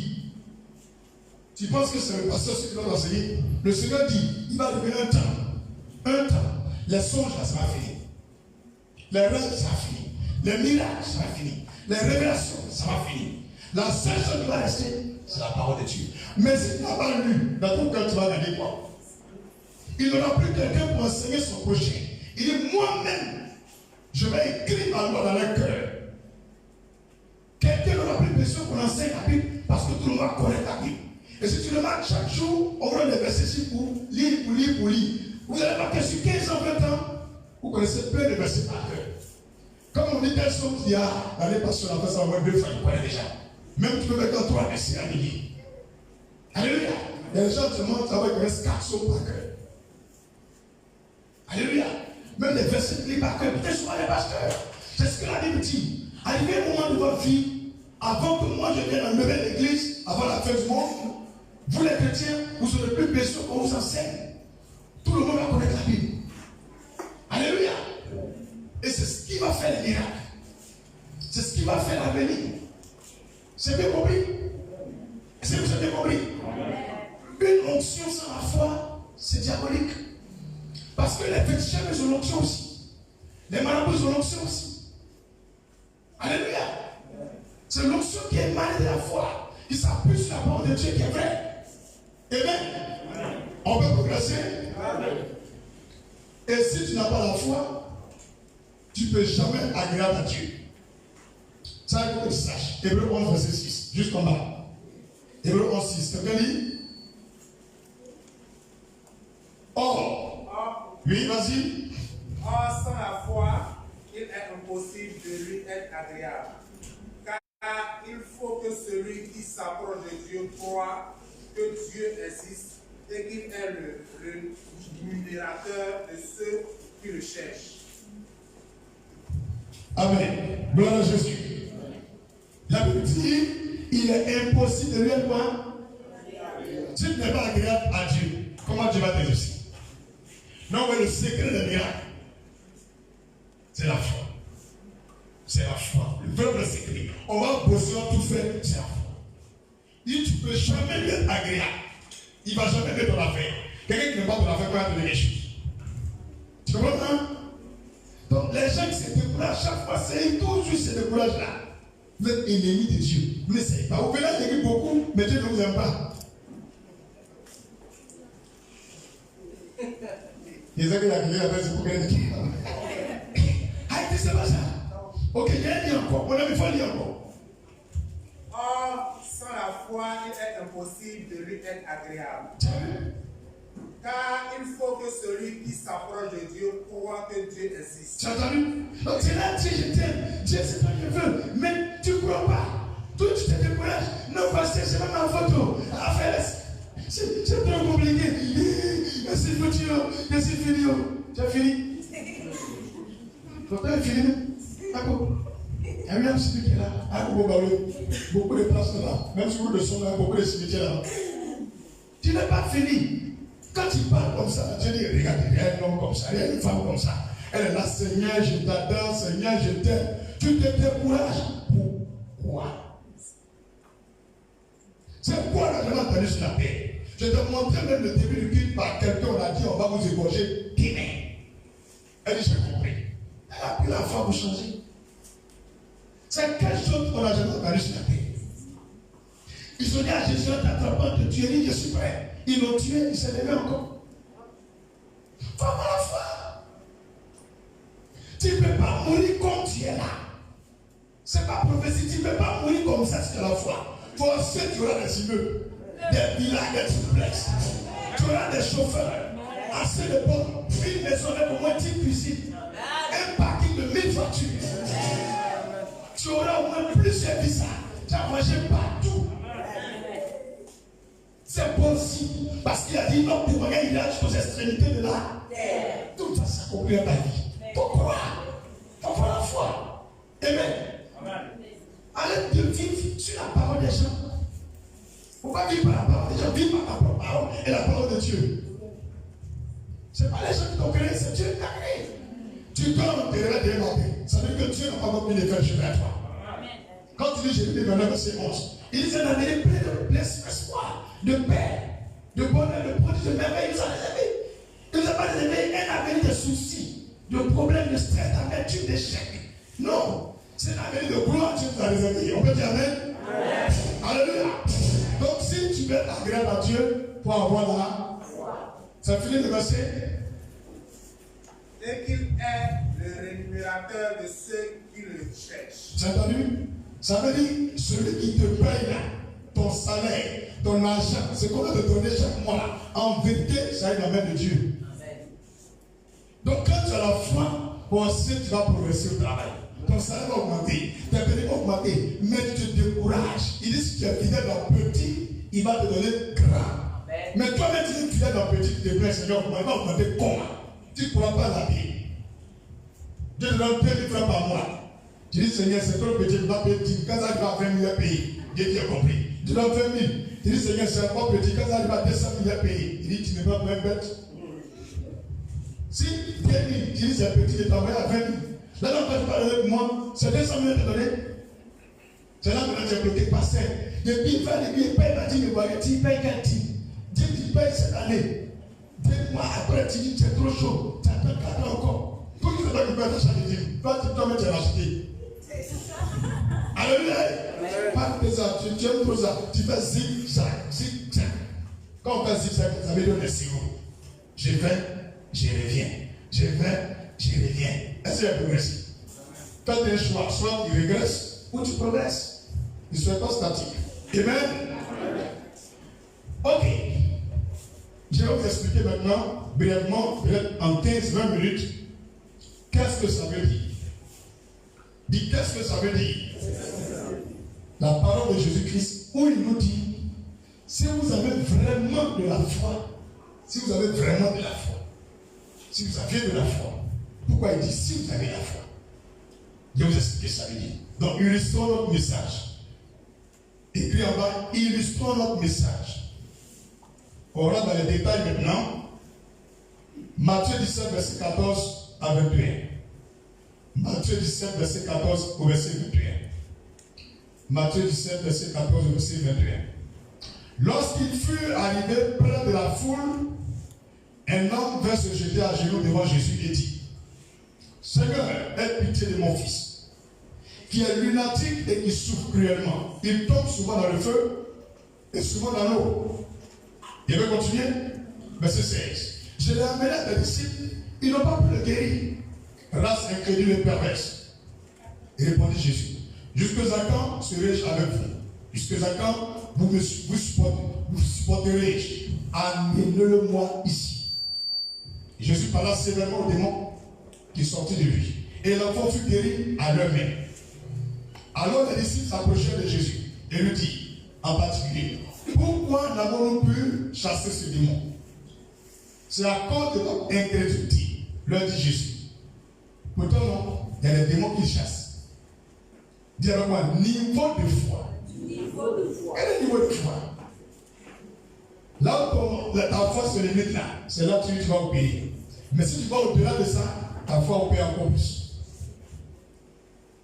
[SPEAKER 1] Tu penses que c'est le pasteur qui doit enseigner? Le Seigneur dit, il va donner un temps. Les songes, là, ça va finir. Les rêves, ça va finir. Les miracles, ça va finir. Les révélations, ça va finir. La seule chose qui va rester, c'est la parole de Dieu. Mais si tu n'as pas lu, dans ton cœur, tu vas gagner quoi? Il n'aura plus quelqu'un pour enseigner son prochain. Il dit, moi-même, je vais écrire ma loi dans leur cœur. Quelqu'un n'aura plus besoin qu'on enseigne la Bible parce que tout le monde va connaître la Bible. Et si tu remarques chaque jour, on prend des versets ici pour lire. Vous allez voir que sur 15 ans, 20 ans, vous connaissez plein de versets par cœur. Comme on dit telle chose, il y a l'année passée, on a fait ça au moins 2 fois, tu connais déjà. Même tu peux mettre 3 versets à lire. Alléluia. Il y a des gens qui demandent, ça va connaître 4 sauts par cœur. Alléluia. Même les versets de par cœur, peut-être souvent les pasteurs. C'est ce que la Bible dit. Arrivé au moment de votre vie, avant que moi je vienne enlever l'église, avant la fin du monde, vous les chrétiens, vous n'aurez plus besoin qu'on vous enseigne. Tout le monde va connaître la Bible. Alléluia. Et c'est ce qui va faire les miracles. C'est ce qui va faire l'avenir. C'est bien compris? Est-ce que vous avez bien compris? Une onction sans la foi, c'est diabolique. Parce que les féticheurs, ils ont l'onction aussi. Les marabouts, ils ont l'onction aussi. Alléluia. C'est l'onction qui est émanée de la foi, qui s'appuie sur la parole de Dieu qui est vraie. Amen. On peut progresser. Et si tu n'as pas la foi, tu ne peux jamais agréable à Dieu. Ça, il faut que tu saches. Hébreu 11, verset 6, juste en bas. Hébreu 11, 6. Quelqu'un dit? Or, oui, vas-y.
[SPEAKER 2] Or, sans la foi, il est impossible de lui être agréable. Car
[SPEAKER 3] Car il faut que celui qui s'approche de Dieu croit que Dieu existe et qu'il est le rémunérateur de ceux qui le cherchent.
[SPEAKER 1] Amen. Gloire à Jésus. La Bible dit, il est impossible de lui être quoi? Si tu n'es pas agréable à Dieu, comment Dieu va t'exaucer? Non, mais le secret des miracles, c'est la foi. C'est la foi. Le vrai secret. On va bosser, on tout faire, c'est la foi. Si tu ne peux jamais lui être agréable, il ne va jamais mettre ton affaire. Quelqu'un qui n'est pas ton affaire, va te donner quelque chose. Tu comprends? Donc les gens qui se découragent chaque fois, c'est toujours ce décourage-là. Vous êtes ennemis de Dieu. Vous n'essayez pas. Vous venez à l'église beaucoup, mais Dieu ne vous aime pas. Il y a quelqu'un qui a dit pour quelqu'un qui a dit c'est pas ça. Ok, il y a dit encore. On a mis fois dit encore.
[SPEAKER 3] Or, sans la foi, il est impossible de lui être agréable. Car il faut que celui qui s'approche de Dieu croit que Dieu existe.
[SPEAKER 1] Tu as entendu? Donc c'est là, Dieu, je t'aime. Dieu, c'est toi que je veux. Mais tu ne crois pas. Toi, tu te décourages. Non, parce que c'est même ma photo. C'est trop compliqué. C'est foutu. C'est fini. Tu as fini? Pourtant, il est fini. D'accord. Il y a eu un cimetière là. Beaucoup de places là. Même si vous le son là, beaucoup de cimetières là. Tu n'es pas fini. Quand tu parles comme ça, Dieu dit, regarde, il y a un homme comme ça, il y a une femme comme ça. Elle est là, Seigneur, je t'adore, Seigneur, je t'aime. Tu te décourages. Pourquoi? C'est quoi la demande entendu sur la terre? Je te montrais même le début du culte par quelqu'un, on a dit, on va vous égorger tes mains. Elle dit, j'ai compris. Elle a pris la foi pour changer. C'est quelque chose qu'on n'a jamais entendu sur la terre. Ils ont dit à Jésus, en t'attrapant de tuer, il dit, je suis prêt. Ils l'ont tué, il s'est levé encore. Femme à la foi. Tu ne peux pas mourir comme tu es là. Ce n'est pas prophétie, tu ne peux pas mourir comme ça si tu as la foi. Forcément, tu auras des immeubles, des villas, des triplex. Tu auras des chauffeurs, assez de pommes, une maison avec au moins 10 cuisines, un parking de 1000 voitures. Tu auras au moins plusieurs visas. Tu as mangé partout. C'est possible. Parce qu'il a dit non pour moi, il a jusqu'aux extrémités de la terre. Tout ça s'accomplit dans ta vie. Pourquoi? Pourquoi la foi? Amen. Arrête de vivre sur la parole des gens. Il ne faut pas vivre par la parole des gens, vivre par ta propre parole et la parole de Dieu. Ce n'est pas les gens qui t'ont créé, c'est Dieu qui t'a créé. Tu donnes tes rêves de matin. Ça veut dire que Dieu n'a pas encore mis les fers sur toi. Quand tu dis Jérémie 29, verset 11, il dit c'est un avenir plein de espoir, de paix, de bonheur, de prodiges, de merveille. Il nous a réservé. Il nous a pas réservé un avenir de soucis, de problèmes, de stress, d'amertume, d'échec. Non, c'est un avenir de gloire que Dieu nous a réservé. On peut dire Amen? Alléluia. Donc si tu veux être agréable à Dieu pour avoir la foi, ça finit le verset.
[SPEAKER 3] Et qu'il est le rémunérateur de ceux qui le cherchent.
[SPEAKER 1] Tu as entendu? Ça veut dire, celui qui te paye là, ton salaire, ton argent, c'est qu'on va te donner chaque mois là. En vérité, ça est dans la main de Dieu. Amen. Donc quand tu as la foi, ensuite tu vas progresser au travail. Ton salaire va augmenter, tes bénéfices vont augmenter, mais tu te décourages. Il dit si tu es fidèle dans petit, il va te donner grand. Amen. Mais toi-même tu es fidèle dans petit, tu te plains, Seigneur, il va augmenter comment? Tu ne pourras pas l'habiller. Dieu te donne 2 000 francs par mois. Tu dis, Seigneur, c'est trop petit, je dois payer 10 000. Quand ça arrive à 20 000 pays, Dieu qui a compris. Tu donnes 20 000. Tu dis, Seigneur, c'est trop petit, quand ça arrive à 200 000 pays, il dit, tu n'es pas même bête. Si 10 000, tu dis, c'est petit, je t'envoie à 20 000. Là, quand tu parles avec moi, c'est 200 000 te donner. C'est là que tu es bloqué par ça. Depuis, il va il paye ma dîme, tu payes quel dîme? Dieu, tu payes cette année. 2 mois après, tu dis, c'est trop chaud. Tu attends 4 ans encore. Pour que tu ne peux pas t'acheter des dîmes. Toi, tu vas l'acheter. Alléluia. Pas de ça, tu aimes trop ça. Tu fais zigzag, zigzag. Quand on fait zigzag, ça veut dire le sirop. Je vais, je reviens. Je vais, je reviens. Est-ce que tu as progressé? Toi, tu as un choix. Soit tu régresses ou tu progresses. Ne sois pas statique. Amen. Ok. Je vais vous expliquer maintenant, brièvement, peut-être en 15-20 minutes, qu'est-ce que ça veut dire. Dis, qu'est-ce que ça veut dire? la parole de Jésus-Christ, où il nous dit, si vous avez vraiment de la foi, si vous avez vraiment de la foi, si vous aviez de la foi, pourquoi il dit si vous avez la foi? Je vais vous expliquer ça. Donc, illustrons notre message. Écrit en bas, illustrons notre message. On rentre dans les détails maintenant. Matthieu 17, verset 14 à 21. Matthieu 17, verset 14 au verset 21. Matthieu 17, verset 14 au verset 21. Lorsqu'il fut arrivé près de la foule, un homme vint se jeter à genoux devant Jésus et dit, Seigneur, aie pitié de mon fils, qui est lunatique et qui souffre cruellement. Il tombe souvent dans le feu et souvent dans l'eau. Il veut continuer. Verset 16. Je l'ai amené à tes disciples, ils n'ont pas pu le guérir. Race incrédule et perverse. Et répondit Jésus, jusqu'à quand serai-je avec vous? Jusqu'à quand vous supporterez-je? Amenez-le-moi ici. Jésus parla sévèrement au démon qui sortit de lui. Et l'enfant fut guéri à leur main. Alors les disciples s'approchèrent de Jésus et lui dirent, en particulier, pourquoi n'avons-nous pu chasser ce démon? C'est à cause de votre incrédulité, leur dit Jésus. Pourtant, non, il y a des démons qui chassent. Dis avec moi, niveau de foi.
[SPEAKER 2] Niveau de foi.
[SPEAKER 1] Quel est le niveau de foi? Là où ta foi se limite là, c'est là que tu vas obéir. Mais si tu vas au-delà de ça, ta foi obéit encore plus.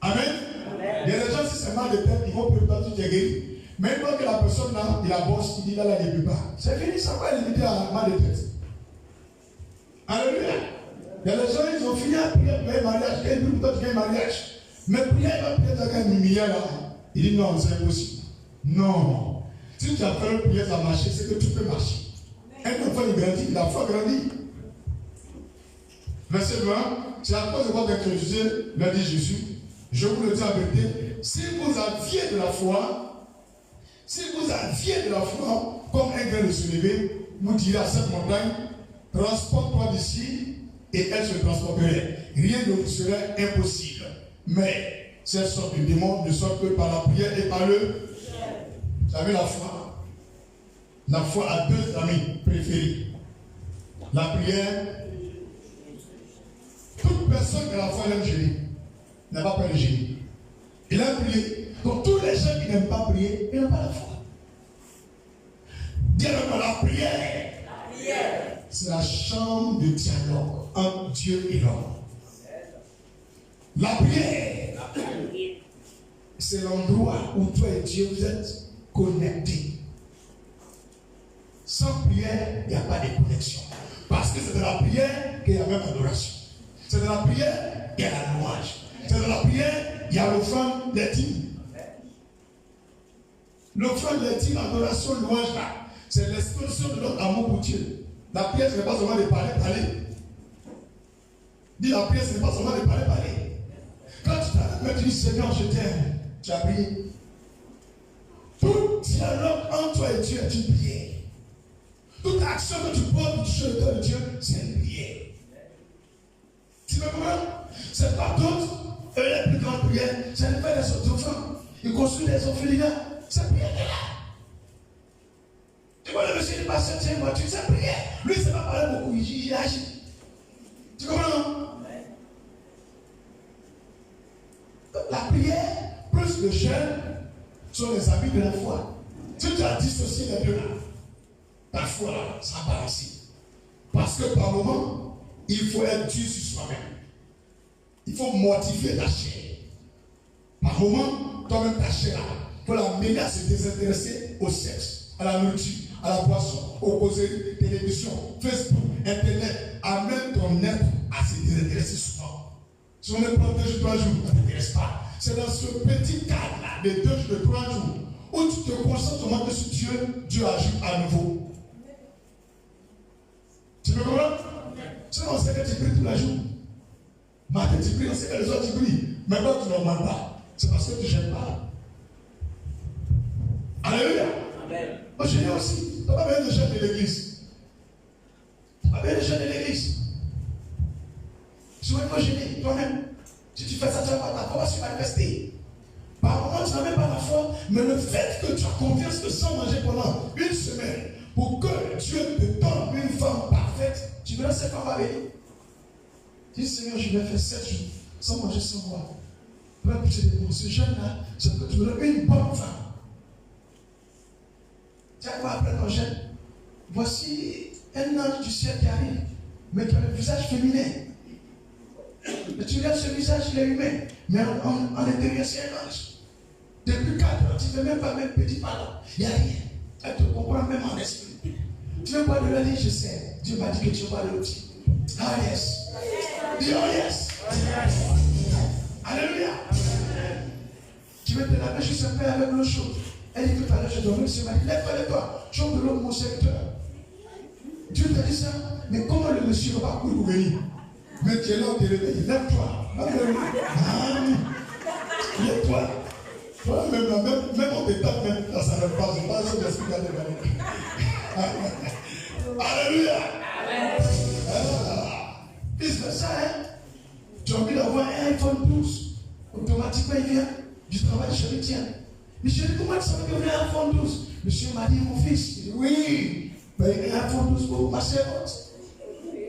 [SPEAKER 1] Amen. Amen. Il y a des gens, si c'est mal de tête, ils vont préparer tout guérir. Mais une fois que la personne là, il a bosse, il dit là, il ne peut pas. C'est fini, ça va limiter à mal de tête. Alléluia. Il y a des gens, ils ont fini à prier pour un mariage, et puis pour un mariage. Mais prier, il va prier dans un milliard là. Il dit non, c'est impossible. Non. Si tu as fait une prière, ça marche, c'est que tu peux marcher. Un enfant, il grandit, la foi grandit. Verset 20, c'est à cause de votre incrédulité, leur dit Jésus, je vous le dis en vérité, si vous aviez de la foi, comme un grain de soulevé, vous direz à cette montagne, transporte-toi d'ici, et elle se transporterait. Rien ne vous serait impossible. Mais cette sorte de démon ne sort que par la prière et par le. Vous avez la foi. La foi a deux amis préférés. La prière. Toute personne qui a la foi aime gérer. N'a pas peur de gérer. Il aime prier. Donc tous les gens qui n'aiment pas prier, ils n'ont pas la foi. Dis-le-moi, la prière. La prière. C'est la chambre de dialogue entre Dieu et l'homme. La prière, c'est l'endroit où toi et Dieu vous êtes connectés. Sans prière, il n'y a pas de connexion. Parce que c'est de la prière qu'il y a même adoration. C'est de la prière qu'il y a la louange. C'est de la prière qu'il y a l'offrande des dîmes. L'offrande des dîmes, adoration, louange là, c'est l'expression de notre amour pour Dieu. La prière, ce n'est pas seulement de parler. Dis la prière, ce n'est pas seulement de parler. Quand tu t'arrêtes, tu dis Seigneur, je t'aime, tu as prié. Tout dialogue entre toi et Dieu est une prière. Toute action que tu poses pour toucher le cœur de Dieu, c'est une prière. Tu me comprends? C'est pas d'autres. Eux, les plus grandes prières, c'est de faire des autres enfants. Ils construisent des orphelinats. C'est prière là. Tu vois, le monsieur, il passe sur une voiture, c'est prière. Lui, il ne sait pas parler beaucoup, il agit. Tu comprends? La prière, plus le jeûne, sont les habits de la foi. Si tu as dissocié les deux là, ta foi là, ça va balancer. Parce que par moment, il faut être dur sur soi-même. Il faut mortifier ta chair. Par moment, toi-même ta chair là, il faut l'amener à se désintéresser au sexe, à la nourriture, à la boisson, aux causeries, télévision, Facebook, Internet. Amène ton être à se désintéresser souvent. Si on ne prend 2 jours, 3 jours, ça ne t'intéresse pas. C'est dans ce petit cadre-là, de 2 jours, de 3 jours, où tu te concentres seulement sur Dieu, Dieu agit à nouveau. Tu me comprends? Sinon, on sait que tu pries tous les jours. Matin, tu pries, on sait que les autres, tu pries. Mais quand tu ne demandes pas, c'est parce que tu ne gênes pas. Alléluia. Amen. Moi, je viens aussi. Tu n'as pas besoin de jeûne de l'église. Tu n'as pas besoin de jeûne de l'église. Souvent, il faut gêner toi-même. Si tu fais ça, tu vas pas ta foi va se manifester. Par moment, tu n'as même pas la foi, Mais le fait que tu as confiance que sans manger pendant une semaine, pour que Dieu te donne une femme parfaite, tu verras cette femme va venir. Dis Seigneur, je vais faire 7 jours sans manger, sans boire. Pour que ce jeune-là, c'est que tu me donnes une bonne femme. Tu as quoi après ton jeune? Voici un ange du ciel qui arrive, mais qui a le visage féminin. Et tu regardes ce visage, il est humain, mais en intérieur, c'est un ange. Depuis 4 ans, tu ne fais même pas même petit pardon. Il n'y a rien. Elle te comprend même en esprit. Tu veux boire de la vie, je sais. Dieu m'a dit que tu bois de l'eau. Ah yes. Dis oh yes. Alléluia. Tu veux te laver juste un peu avec l'eau chaude. Elle dit tout à l'heure, je dormais, monsieur m'a dit, lève-toi, chauffe de l'eau, mon secteur. Dieu t'a dit ça, mais comment le monsieur va pas courir pour venir? Mais tu es là, tu es réveillé, lève-toi. Lève-toi. Toi, même en état, même là, ça ne passe pas, c'est l'esprit qui a dévalé. Alléluia. Fils de ça, tu as envie d'avoir un iPhone 12. Automatiquement, il vient du travail, je le tiens. Monsieur, comment tu savais qu'il y a un iPhone 12? Monsieur m'a dit, mon fils. Il dit, oui. Mais il y a un iPhone 12 pour ma servante.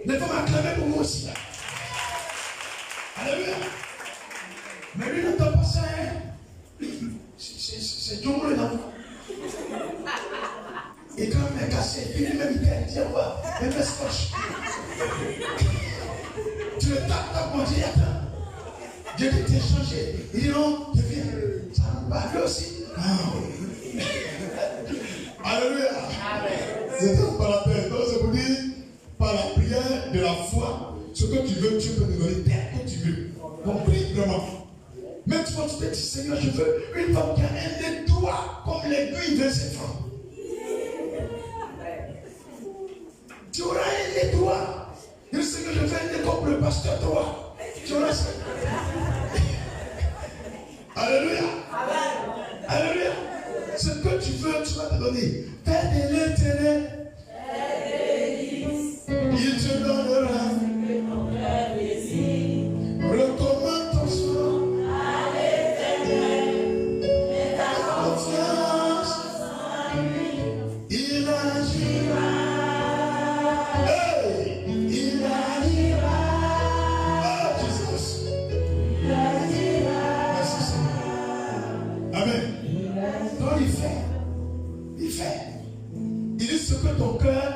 [SPEAKER 1] Les femmes acclamaient pour moi aussi. Là. Alléluia. Mais lui n'entend pas ça, c'est Djongo le enfant. Et quand il est cassé, il lui-même il dit, ouais, il me scotch. Tu le tapes, on dit, attends. Dieu dit, t'es changé. Il dit, non, je viens. Ça ne va pas, lui aussi. Alléluia. C'est une parenthèse. Donc, c'est pour dire, par la prière de la foi, ce que tu veux, Dieu peut te donner tel que tu veux. Donc, prie vraiment. Même si tu te dis, Seigneur, je veux une femme qui a un des doigts comme l'aiguille de ses femmes. Tu auras un des doigts. Et le Seigneur, je veux un des comme le pasteur droit. Tu auras ça. Alléluia. Alléluia. Ce que tu veux, tu vas te donner. Père de l'Éternel, il te donnera. Recommande ton soi à l'Éternel, et ta confiance en lui. Il agira. Hey, il agira. Oh, Jesus. Il agira. Merci Seigneur. Amen. Donc il fait. Il fait. Il dit ce que ton cœur.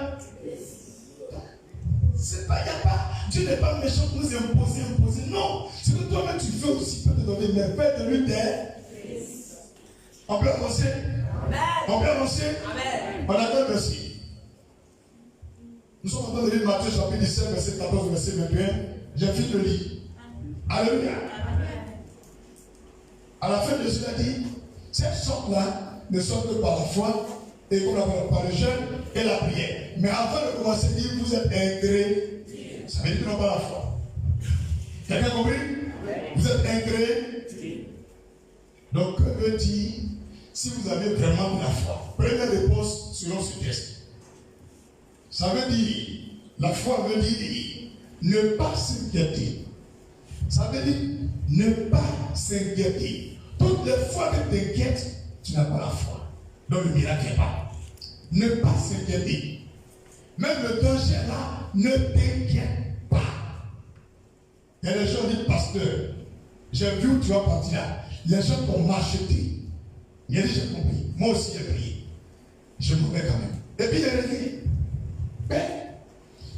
[SPEAKER 1] C'est pas, il n'y a pas. Dieu n'est pas méchant pour nous imposer. Non. Ce que toi-même tu veux aussi peut te donner. Mais fais de lui des. On peut avancer. On peut avancer. On attend merci. Nous sommes en train de lire Matthieu chapitre 17, verset 14, verset 21. J'ai fini de lire. Alléluia. À la fin, Jésus a dit, cette sorte-là ne sort que par la foi et qu'on appelle par le jeûne et la prière. Mais avant de commencer à dire, vous êtes ingrédients. Ça veut dire que non pas la foi. Quelqu'un compris? Vous êtes ingrédients. Donc, que veut dire, si vous avez vraiment de la foi, première réponse selon ce texte. Ça veut dire, la foi veut dire, ne pas s'inquiéter. Ça veut dire, ne pas s'inquiéter. Toutes les fois que tu t'inquiètes, tu n'as pas la foi. Donc le miracle n'est pas. Ne pas s'inquiéter. Même le danger là, ne t'inquiète pas. Il y a des gens qui disent, pasteur, j'ai vu où tu vas partir là. Les gens t'ont marcheté. Il a dit, j'ai compris. Moi aussi j'ai prié. Je m'en vais quand même. Et puis il est revenu. Ben,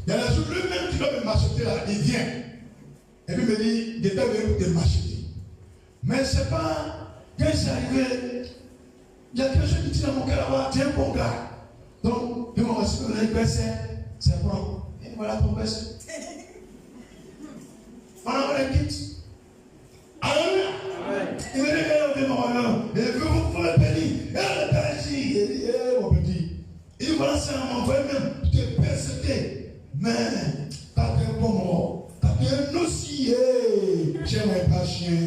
[SPEAKER 1] il y a des gens lui-même qui doit me marcheter là. Il vient. Et puis il me dit, il était venu pour te marcheter. Mais c'est pas, quand c'est arrivé, il y a quelque chose qui dit dans mon cœur là-bas, tu es un bon gars. Donc, je m'en reçois dans les c'est bon. Et voilà ton personne. On a les quitte. Alléluia. Il me dit, eh, mon nom, et vous pouvez bénir. Et le père ici, il dit, eh, mon petit. Il dit, voilà, c'est un envoyé même, tu t'es persécuté. Mais, t'as fait un bon mot. T'as fait un aussi, j'aimerais pas chien.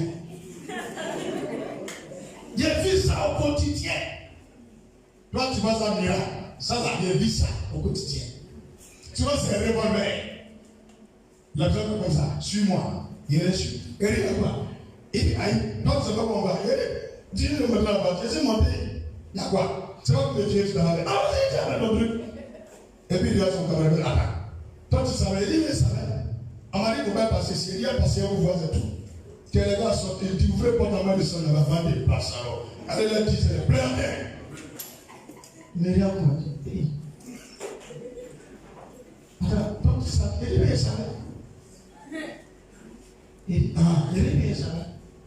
[SPEAKER 1] J'ai vu ça au quotidien. Toi, tu vois ça miracle. Ça, j'ai vu ça au quotidien. Tu vois, c'est un revolver. La personne comme ça, suis-moi. Il est su. Et il est quoi? Il dit, aïe, non, c'est pas qu'on va. Dis-le maintenant là-bas, tu es monté. Il y a quoi? C'est pas que Dieu est dans la vie. Ah, vas-y, tu as un truc. Et puis il dit à son camarade, attends. Toi tu savais, il savait. On m'a dit qu'on va passer ici. Il y a passé à vous voir et tout. Tu es les gars sortis, tu ouvrais pas ta main de son avant de vendre des places alors. Allez là, tu sais, plein d'air. Myriam m'a dit, attends, toi tu savais, il savait. Il dit, ah, il savait.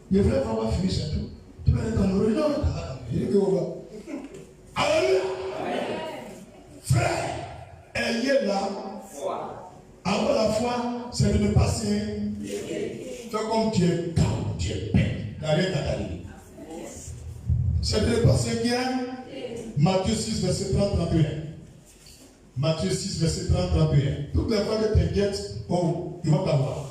[SPEAKER 1] Il voulait vraiment finir ça tout. Tu vas être dans le réunion, il dit que on va. Alléluia. Frère, ayez la foi. Avoir la foi, c'est de ne pas se faire comme tu es calme, tu es paix. Il n'y a rien à t'arriver. C'est de ne pas se bien. Matthieu 6, verset 30-31. Matthieu 6, verset 30-31. Toutes les fois que tu t'inquiètes, oh, ils vont t'avoir.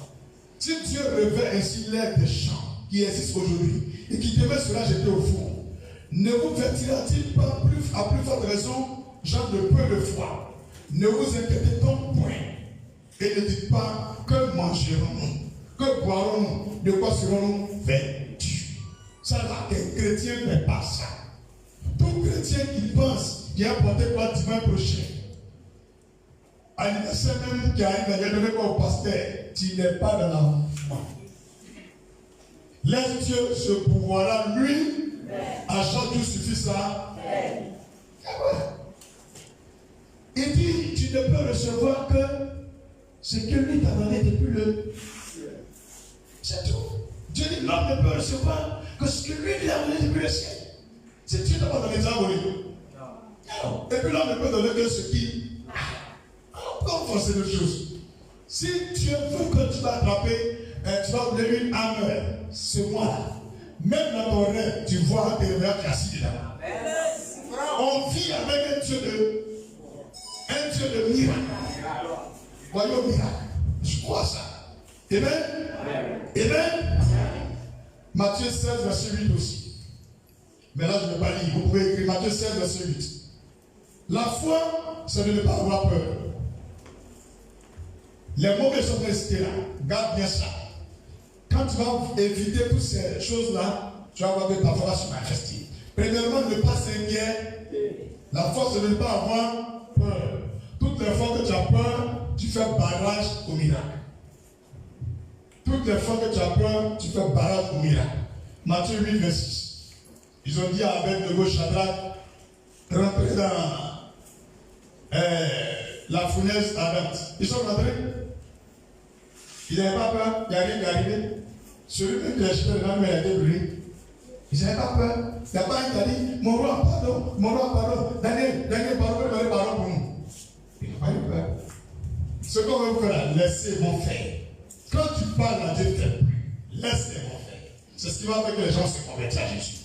[SPEAKER 1] Si Dieu revêt ainsi l'air des champs qui existent aujourd'hui et qui demain sera jeté au fond, ne vous vertira-t-il pas à plus forte raison, gens de peu de foi? Ne vous inquiétez donc point et ne dites pas que mangerons-nous, que boirons-nous, de quoi serons-nous vêtus. Ça là, qu'un chrétien ne fait pas ça. Tout chrétien qui pense qu'il a porté quoi dimanche prochain, anniversaire même qui arrive, il a donné quoi au pasteur, tu n'es pas dans la foi. Laisse Dieu ce pouvoir-là, lui, à chaque jour suffit ça. Il dit, tu ne peux recevoir que ce que lui t'a donné depuis le ciel. C'est tout. Dieu dit, l'homme ne peut recevoir que ce que lui a donné depuis le ciel. C'est Dieu qui t'a pas donné ça, oui. Non. Et puis l'homme ne peut donner que ce qui. Comment forcer les choses? Si Dieu veut que tu vas attraper, tu vas donner une âme, c'est moi là. Même dans ton rêve, tu vois tes rêves qui assis dedans. On vit avec un Dieu de miracle. Voyons miracle. Je crois ça. Amen. Amen. Matthieu 16, verset 8 aussi. Mais là, je ne vais pas lire. Vous pouvez écrire Matthieu 16, verset 8. La foi, c'est de ne pas avoir peur. Les mauvais sont restés là. Garde bien ça. Quand tu vas éviter toutes ces choses-là, tu vas voir que ta foi va se manifester. Premièrement, ne pas s'inquiéter. La foi, c'est de ne pas avoir peur. Toutes les fois que tu as peur, tu fais barrage au miracle. Toutes les fois que tu as peur, tu fais barrage au miracle. Matthieu 8, verset 6. Ils ont dit à Abed-Nego, Shadrach, rentrez dans la fournaise ardente. Ils sont rentrés. Ils n'avaient pas peur, il n'y a rien qui est arrivé. Celui qui a jeté dedans, mais il a été brûlé. Ils n'avaient pas peur. Il n'y a pas un qui a dit, mon roi, pardon, Daniel, pardon pour nous. Il n'a pas eu peur. Ce qu'on veut faire, laissez mon faire. Quand tu parles à Dieu, laissez mon faire. C'est ce qui va faire que les gens se convertissent à Jésus.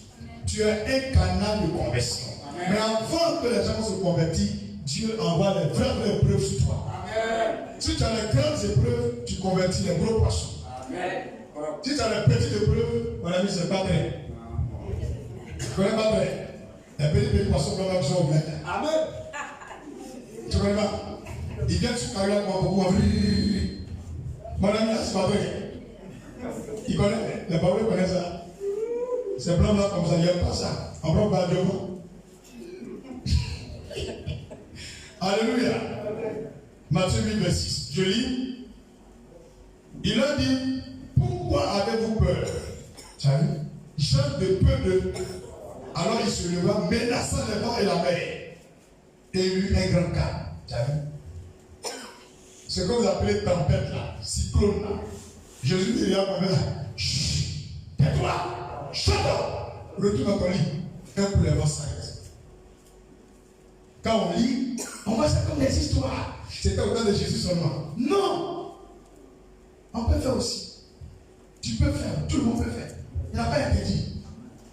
[SPEAKER 1] Tu es un canal de conversion. Amen. Mais avant que les gens se convertissent, Dieu envoie les vraies épreuves sur toi. Amen. Si tu as les grandes épreuves, tu convertis les gros poissons. Amen. Si tu as les petites épreuves, mon ami, c'est pas vrai. Tu connais pas vrai. Les petits poissons comme ça sont bien. Amen. Tu connais pas. Ils viennent sur carrière pour beaucoup. Mon ami, c'est pas vrai. Il connaît. Les parents connaissent ça. C'est blanc là comme ça, il n'y a pas ça. On prend pas de mot. Alléluia. Matthieu 8, verset 6. Je lis. Il a dit, pourquoi avez-vous peur? Tu as vu? Jean de peu de. Alors il se leva, menaçant les vents et la mer. Et il eut un grand calme. Tu as vu? Ce que vous appelez tempête là, cyclone là. Jésus dit, il y a un chut, tais-toi. Shut up! Retourne à ton lit. Un coup, les vents s'arrêtent. Quand on lit, on voit ça comme des histoires. C'était au temps de Jésus seulement. Non! On peut faire aussi. Tu peux faire. Tout le monde peut faire. Il n'y a pas interdit.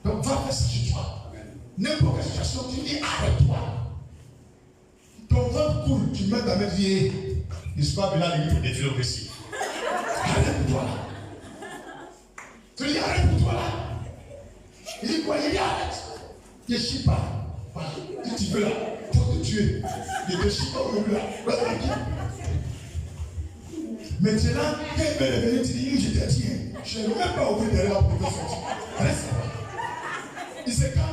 [SPEAKER 1] Donc, va faire ça chez toi. N'importe quelle situation, tu dis arrête-toi. Ton ventre coule, tu mets ta main vie. Je ne suis pas venu à l'église pour développer ici. Arrête pour toi là. Tu dis arrête pour toi là. Il dit quoi? Il dit arrête. Ne chie pas. Voilà. Si tu veux là, il faut te tuer. Ne te chie pas au début là. Maintenant, quand il va revenir, tu dis, je te tiens. Je n'ai même pas ouvert derrière pour te sortir. Reste. il se calme.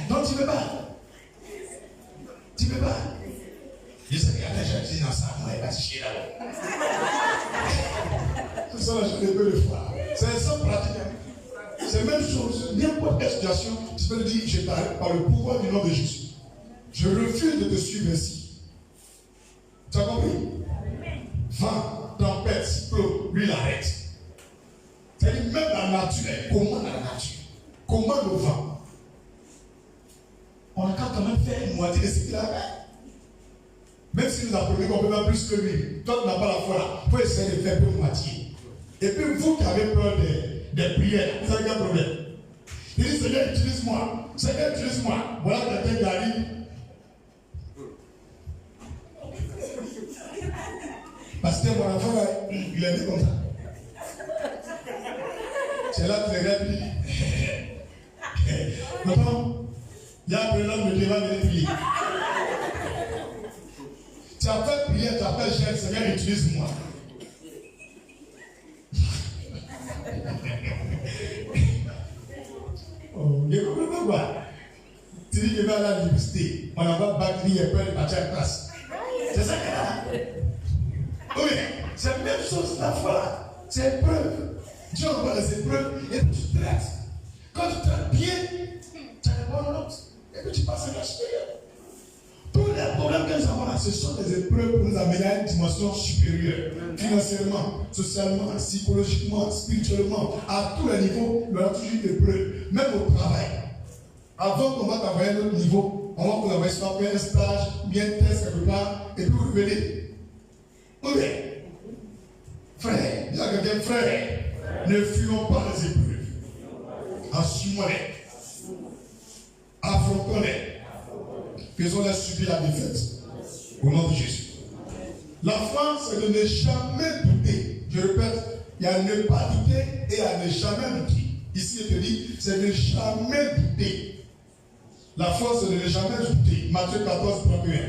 [SPEAKER 1] Non, tu ne veux pas. Tu ne veux pas. Je sais qu'il y a des gens qui disent non, ça, moi, il va se chier là-bas. C'est ça, je l'ai peu de fois. C'est ça pratique. C'est la même chose. N'importe quelle situation, tu peux te dire, je t'arrête par le pouvoir du nom de Jésus. Je refuse de te suivre ainsi. Tu as compris? Vent, tempête, cyclone, lui il arrête. C'est-à-dire, même la nature, elle commande la nature. Commande le vent. On a quand même fait une moitié de ce qu'il a fait. Même si nous apprenons qu'on peut faire plus que lui, toi tu n'as pas la foi là, il faut essayer de faire une moitié. Et puis vous qui avez peur des prières, vous avez quel problème? Il dit Seigneur, utilise-moi. Seigneur, utilise-moi. Voilà quelqu'un qui arrive. Parce que mon enfant là, il est né comme ça. C'est là que les gars disent Maman, il y a un prénom de Dieu va venir prier. Tu as fait prier, tu as fait cher, Seigneur, utilise-moi. Oh, il comprend pas. Tu dis que va à la université, on n'a pas battu et peur de partir à classe. C'est ça qu'il a. Oui, c'est la même chose la foi. C'est épreuve. Dieu envoie les épreuves et puis tu traites. Quand tu traites bien, tu as les bonnes notes. Et puis tu passes à la supérieure. Tous les problèmes que nous avons là, ce sont des épreuves pour nous amener à une dimension supérieure. Financièrement, socialement, psychologiquement, spirituellement, à tous les niveaux, il y aura toujours des épreuves. Même au travail. Avant qu'on va travailler à un autre niveau, on va vous envoyer soit un stage, bien test quelque part, et puis vous revenez. Oui. Frère, il y a quelqu'un, frère, ne fuyons pas les épreuves. Assumons-les. Affrontons-les. Faisons-les subir la défaite. Au nom de Jésus. La foi, c'est de ne jamais douter. Je répète, il y a ne pas douter et il y a ne jamais douter. Ici, je te dis, c'est ne jamais douter. La foi, c'est de ne jamais douter. Matthieu 14, 31.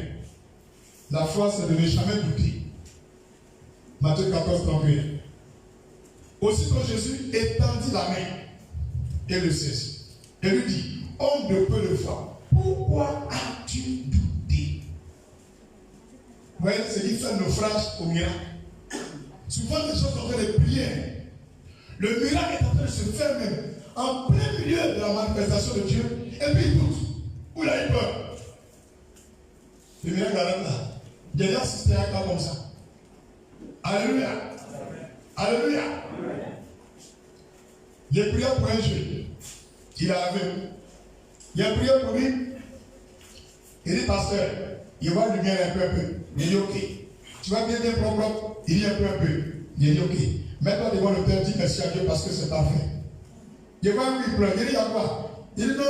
[SPEAKER 1] La foi, c'est de ne jamais douter. Matthieu 14, 31. Aussitôt Jésus étendit la main et le saisit. Et lui dit, homme de peu de foi, pourquoi as-tu douté? Vous voyez, c'est qui fait naufrage au miracle. Souvent, les gens sont en train de prier. Le miracle est en train de se faire même en plein milieu de la manifestation de Dieu. Et puis il doute. Où il a eu peur. Le miracle arrête là. Il y a assisté à un cas comme ça. Alléluia. Alléluia. Il a prié pour un jeune. Il a aveugle. Il a prié pour lui. Il dit, pasteur, il voit la lumière un peu. Il dit, ok. Tu vas bien propre. Il dit un peu. Il dit, ok. Mets-toi devant le Père, dis merci à Dieu parce que c'est parfait. Je vois où il pleure. Il dit, il y a quoi? Il dit, non,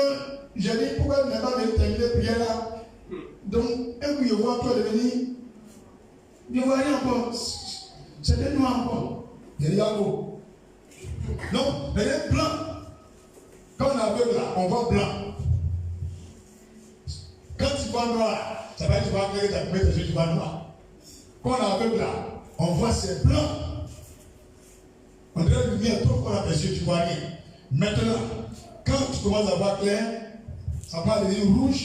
[SPEAKER 1] j'ai dit, pourquoi tu n'as pas terminé la prière là? Donc, un coup, je vois toi devenir. Je ne vois rien encore. C'était noir encore. Il dit, non, mais il est blanc. Quand on est aveugle là, on voit blanc. Quand tu vois noir, ça va être tu vois que tu as coupé tes yeux, tu vois noir. Quand on est aveugle là, on voit c'est blanc. On dirait une lumière trop fort à tes yeux, tu vois rien. Maintenant, quand tu commences à voir clair, ça va devenir rouge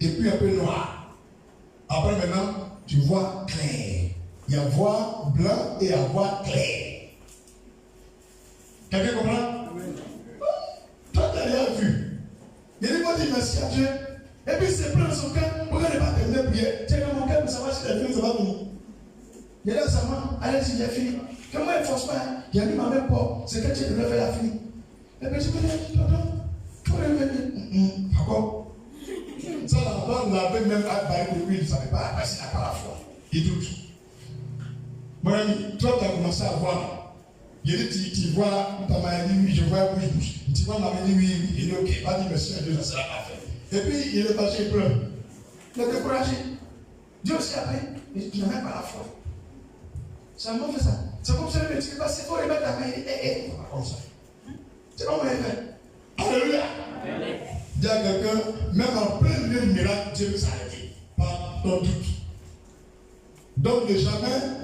[SPEAKER 1] et puis un peu noir. Après maintenant, tu vois clair. Il y a voir blanc et il y a voir clair. Quelqu'un comprend? Toi, tu n'as rien vu. Il dit, moi, dis merci à Dieu. Et puis, c'est plein de son cœur. Pourquoi ne pas terminer la prière? Tiens, dans mon cœur, pour savoir si tu as fini, ça va venir. Il est là, ça va. Allez-y, j'ai fini. Que moi, il ne force pas. Il a mis ma main pour. C'est que tu devrais faire la fini. Et puis, tu peux dire, tu peux revenir. D'accord? Ça, on l'avait même à parler de lui, il ne savait pas. Parce qu'il n'a pas la foi. Il doute. Mon ami, toi, tu as commencé à voir. Il dit, tu vois, ta maladie, oui, je vois, oui, je bouge. Tu vois, ma maladie, oui, il dit, ok, pas dit merci à Dieu, ça sera pas fait. Et puis, il est passé, il pleure. Il est découragé. Dieu aussi après, mais tu n'as même pas la foi. C'est un mot fait ça. C'est comme ça, mais tu vas c'est pour remettre ta main et dit, comme ça. C'est comme on l'a fait. Alléluia. Dis à quelqu'un, même en plein milieu du miracle, Dieu peut s'arrêter. Pas ton doute. Donc, ne jamais.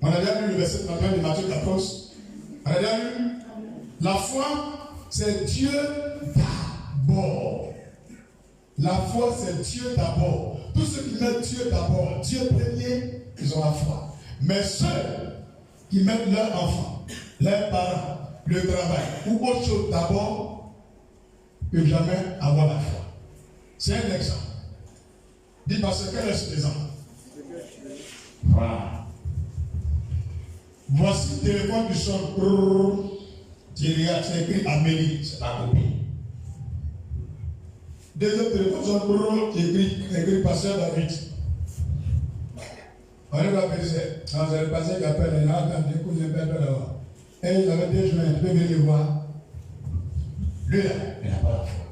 [SPEAKER 1] On a déjà lu le verset 31 de Matthieu 14. On a déjà lu. La foi, c'est Dieu d'abord. La foi, c'est Dieu d'abord. Tous ceux qui mettent Dieu d'abord, Dieu premier, ils ont la foi. Mais ceux qui mettent leurs enfants, leurs parents, le travail ou autre chose d'abord, ne peuvent jamais avoir la foi. C'est un exemple. Dis parce que quel est ce exemple? Voilà. Voici le téléphone qui sonne. Tu regardes, c'est écrit Amélie, c'est ta copine. Deuxième téléphone sonne, tu écrit Pasteur David. On va appeler ça. C'est le pasteur qui appelle, là, quand il écoute, il appelle là-bas. Et il avait 2 jours, il peut venir le voir. Lui, là, il n'a pas la foi.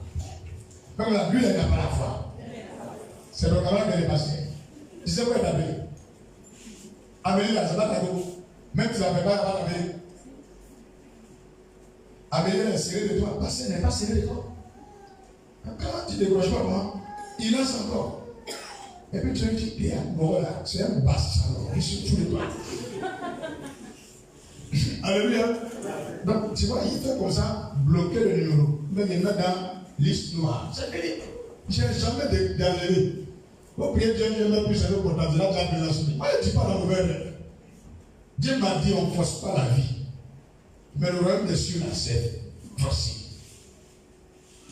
[SPEAKER 1] Comme là, lui, il n'a pas la foi. C'est le camarade qui est passé. Tu sais quoi il appelé? Amélie, là, c'est pas ta copine. Même si tu n'appelles pas, pas Amélie. Amélie est serré de toi. Pasteur n'est pas serré de toi. Quand tu ne décroches pas, moi, il lance encore. Et puis tu me dis, Pierre, bon là, c'est un basse salon. Il se tue de toi. Alléluia. Donc, tu vois, il fait comme ça, bloquer le numéro. Mais il met dans liste noire. C'est fini. Je n'ai jamais d'enlever. Vous priez Dieu, je n'ai plus savoir pour ta vie. Là, tu as besoin de soutenir. Moi, je ne dis pas la nouvelle. Dieu m'a dit, on ne force pas la vie. Mais le royaume des cieux, là, c'est forcé.